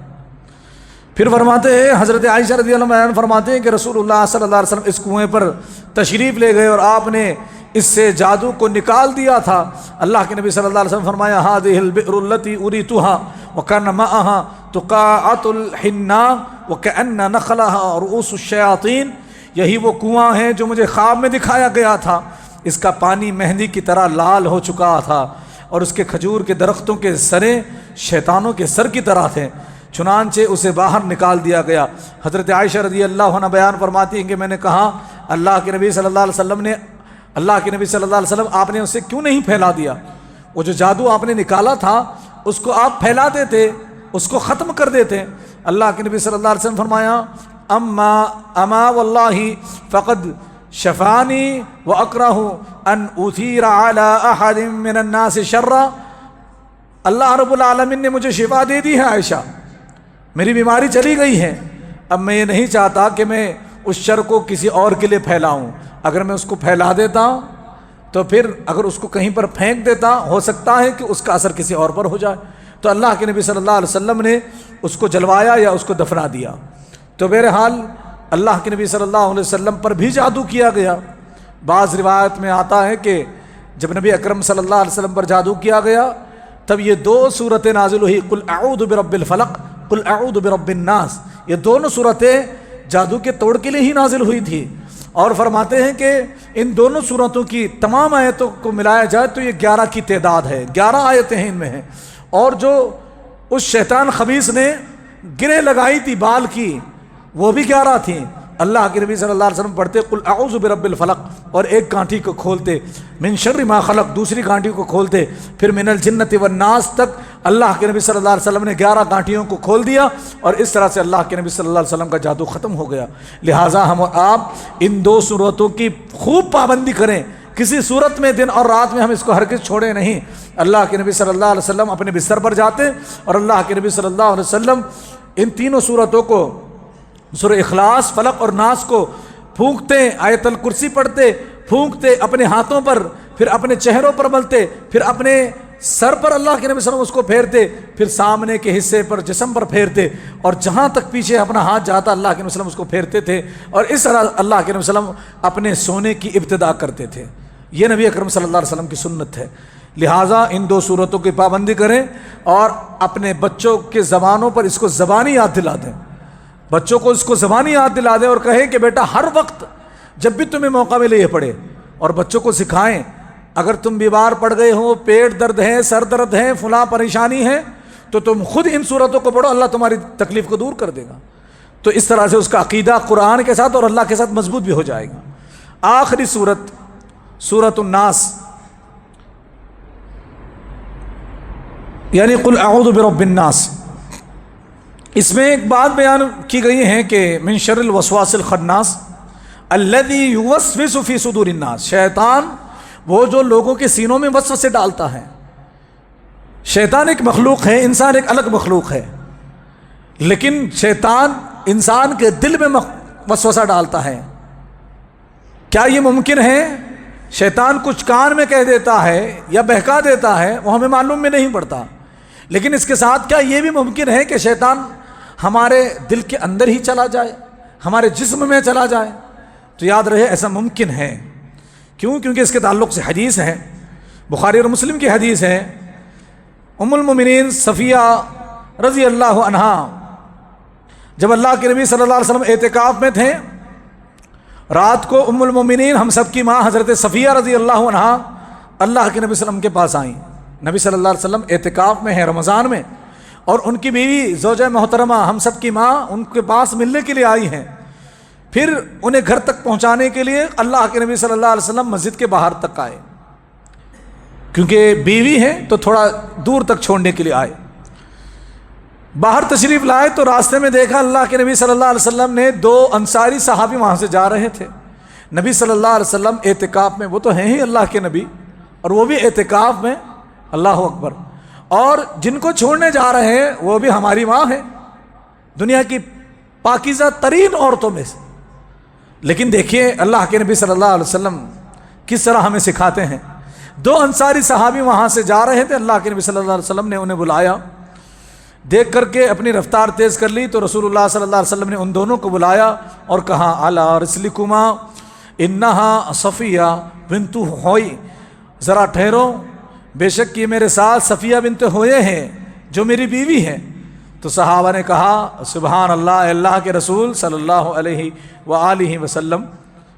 پھر فرماتے ہیں حضرت عائشہ رضی اللہ عنہا فرماتے ہیں کہ رسول اللہ صلی اللہ علیہ وسلم اس کنویں پر تشریف لے گئے اور آپ نے اس سے جادو کو نکال دیا تھا۔ اللہ کے نبی صلی اللہ علیہ وسلم فرمایا هذه البئر التي أريتها وكان ماءها تقاعة الحناء وكأن نخلها رؤوس الشياطين، یہی وہ کنواں ہے جو مجھے خواب میں دکھایا گیا تھا، اس کا پانی مہندی کی طرح لال ہو چکا تھا اور اس کے کھجور کے درختوں کے سریں شیطانوں کے سر کی طرح تھے۔ چنانچہ اسے باہر نکال دیا گیا۔ حضرت عائشہ رضی اللہ عنہ بیان فرماتی ہیں کہ میں نے کہا اللہ کے نبی صلی اللہ علیہ وسلم آپ نے اسے کیوں نہیں پھیلا دیا؟ وہ جو جادو آپ نے نکالا تھا اس کو آپ پھیلا دیتے، اس کو ختم کر دیتے۔ اللہ کے نبی صلی اللہ علیہ وسلم فرمایا اما واللہ فقد شفانی واکرہ ان اثیر علی احد من الناس شرا۔ اللہ رب العالمین نے مجھے شفا دے دی ہے عائشہ، میری بیماری چلی گئی ہے، اب میں یہ نہیں چاہتا کہ میں اس شر کو کسی اور کے لیے پھیلاؤں۔ اگر میں اس کو پھیلا دیتا تو پھر اگر اس کو کہیں پر پھینک دیتا ہو سکتا ہے کہ اس کا اثر کسی اور پر ہو جائے، تو اللہ کے نبی صلی اللہ علیہ وسلم نے اس کو جلوایا یا اس کو دفنا دیا۔ تو بہرحال اللہ کے نبی صلی اللہ علیہ وسلم پر بھی جادو کیا گیا۔ بعض روایت میں آتا ہے کہ جب نبی اکرم صلی اللہ علیہ وسلم پر جادو کیا گیا تب یہ 2 صورتیں نازل ہوئی، قل اعوذ برب الفلق، قل اعوذ برب الناس۔ یہ دونوں صورتیں جادو کے توڑ کے لیے ہی نازل ہوئی تھی، اور فرماتے ہیں کہ ان دونوں صورتوں کی تمام آیتوں کو ملایا جائے تو یہ 11 کی تعداد ہے، 11 آیتیں ہیں ان میں ہیں۔ اور جو اس شیطان خبیث نے گرہ لگائی تھی بال کی وہ بھی 11 تھیں۔ اللہ کے نبی صلی اللہ علیہ وسلم پڑھتے قل اعوذ برب الفلق اور ایک گانٹھی کو کھولتے، من شر ما خلق دوسری گانٹھی کو کھولتے، پھر من الجنت والناس تک اللہ کے نبی صلی اللہ علیہ وسلم نے 11 گانٹھیوں کو کھول دیا، اور اس طرح سے اللہ کے نبی صلی اللہ علیہ وسلم کا جادو ختم ہو گیا۔ لہٰذا ہم اور آپ ان 2 صورتوں کی خوب پابندی کریں، کسی صورت میں دن اور رات میں ہم اس کو ہرگز چھوڑیں نہیں۔ اللہ کے نبی صلی اللہ علیہ وسلم اپنے بستر پر جاتے اور اللہ کے نبی صلی اللہ علیہ وسلم ان تینوں صورتوں کو، سورہ اخلاص، فلق اور ناس کو پھونکتے، آیت الکرسی پڑھتے، پھونکتے اپنے ہاتھوں پر، پھر اپنے چہروں پر ملتے، پھر اپنے سر پر اللہ کے نبی صلی اللہ علیہ وسلم اس کو پھیرتے، پھر سامنے کے حصے پر جسم پر پھیرتے، اور جہاں تک پیچھے اپنا ہاتھ جاتا اللہ کے نبی صلی اللہ علیہ وسلم اس کو پھیرتے تھے، اور اس طرح اللہ کے نبی صلی اللہ علیہ وسلم اپنے سونے کی ابتدا کرتے تھے۔ یہ نبی اکرم صلی اللہ علیہ وسلم کی سنت ہے۔ لہٰذا ان 2 صورتوں کی پابندی کریں اور اپنے بچوں کے زبانوں پر اس کو زبانی یاد دلا دیں، بچوں کو اس کو زبانی یاد دلا دیں اور کہیں کہ بیٹا ہر وقت جب بھی تمہیں موقع ملے یہ پڑھے، اور بچوں کو سکھائیں اگر تم بیمار پڑ گئے ہو، پیٹ درد ہے، سر درد ہے، فلاں پریشانی ہے، تو تم خود ان صورتوں کو پڑھو، اللہ تمہاری تکلیف کو دور کر دے گا۔ تو اس طرح سے اس کا عقیدہ قرآن کے ساتھ اور اللہ کے ساتھ مضبوط بھی ہو جائے گا۔ آخری صورت سورۃ الناس، یعنی قل اعوذ برب الناس، اس میں ایک بات بیان کی گئی ہے کہ من شر الوسواس الخناس الذی یوسوس فی صدور الناس، شیطان وہ جو لوگوں کے سینوں میں وسوسے ڈالتا ہے۔ شیطان ایک مخلوق ہے، انسان ایک الگ مخلوق ہے، لیکن شیطان انسان کے دل میں وسوسہ ڈالتا ہے۔ کیا یہ ممکن ہے؟ شیطان کچھ کان میں کہہ دیتا ہے یا بہکا دیتا ہے، وہ ہمیں معلوم میں نہیں پڑتا، لیکن اس کے ساتھ کیا یہ بھی ممکن ہے کہ شیطان ہمارے دل کے اندر ہی چلا جائے، ہمارے جسم میں چلا جائے؟ تو یاد رہے ایسا ممکن ہے۔ کیوں؟ کیونکہ اس کے تعلق سے حدیث ہے، بخاری اور مسلم کی حدیث ہے۔ ام المومنین صفیہ رضی اللہ عنہا جب اللہ کے نبی صلی اللہ علیہ وسلم اعتکاف میں تھے، رات کو ام المومنین ہم سب کی ماں حضرت صفیہ رضی اللہ عنہا اللہ کے نبی صلی اللہ علیہ وسلم کے پاس آئیں۔ نبی صلی اللہ علیہ وسلم اعتکاف میں ہیں رمضان میں، اور ان کی بیوی زوجہ محترمہ ہم سب کی ماں ان کے پاس ملنے کے لیے آئی ہیں۔ پھر انہیں گھر تک پہنچانے کے لیے اللہ کے نبی صلی اللہ علیہ وسلم مسجد کے باہر تک آئے، کیونکہ بیوی ہیں تو تھوڑا دور تک چھوڑنے کے لیے آئے۔ باہر تشریف لائے تو راستے میں دیکھا اللہ کے نبی صلی اللہ علیہ وسلم نے 2 انصاری صحابی وہاں سے جا رہے تھے۔ نبی صلی اللہ علیہ وسلم اعتکاف میں، وہ تو ہیں ہی اللہ کے نبی، اور وہ بھی اعتکاف میں، اللہ اکبر، اور جن کو چھوڑنے جا رہے ہیں وہ بھی ہماری ماں ہے، دنیا کی پاکیزہ ترین عورتوں میں سے۔ لیکن دیکھیے اللہ کے نبی صلی اللہ علیہ وسلم کس طرح ہمیں سکھاتے ہیں۔ 2 انصاری صحابی وہاں سے جا رہے تھے، اللہ کے نبی صلی اللہ علیہ وسلم نے انہیں بلایا، دیکھ کر کے اپنی رفتار تیز کر لی، تو رسول اللہ صلی اللہ علیہ وسلم نے ان دونوں کو بلایا اور کہا الا رسلکما انہا صفیہ بنت ہوئی، ذرا ٹھہرو، بے شک یہ میرے ساتھ صفیہ بنت ہوئے ہیں جو میری بیوی ہے۔ تو صحابہ نے کہا سبحان اللہ، اللہ کے رسول صلی اللہ علیہ وآلہ وسلم،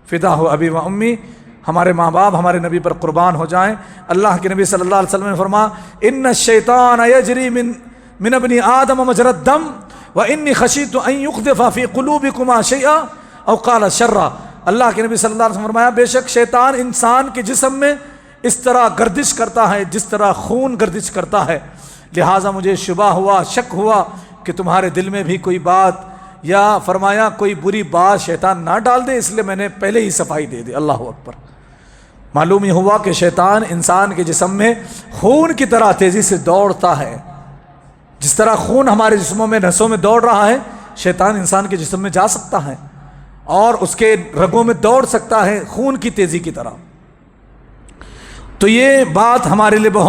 فدا ہو ابی و امی، ہمارے ماں باپ ہمارے نبی پر قربان ہو جائیں۔ اللہ کے نبی صلی اللہ علیہ وسلم نے فرمایا ان الشیطان یجری من ابن آدم مجرى الدم وَإِنِّي خَشِيتُ أَن يُقْذِفَ فِي قُلُوبِكُمَا شَيْئًا أَوْ قَالَ شَرًّا۔ اللہ کے نبی صلی اللہ علیہ وسلم فرمایا بے شک شیطان انسان کے جسم میں اس طرح گردش کرتا ہے جس طرح خون گردش کرتا ہے، لہٰذا مجھے شبہ ہوا، شک ہوا کہ تمہارے دل میں بھی کوئی بات، یا فرمایا کوئی بری بات شیطان نہ ڈال دے، اس لیے میں نے پہلے ہی صفائی دے دی۔ اللہ اکبر۔ معلوم ہی ہوا کہ شیطان انسان کے جسم میں خون کی طرح تیزی سے دوڑتا ہے، جس طرح خون ہمارے جسموں میں نسوں میں دوڑ رہا ہے، شیطان انسان کے جسم میں جا سکتا ہے اور اس کے رگوں میں دوڑ سکتا ہے خون کی تیزی کی طرح۔ تو یہ بات ہمارے لیے بہت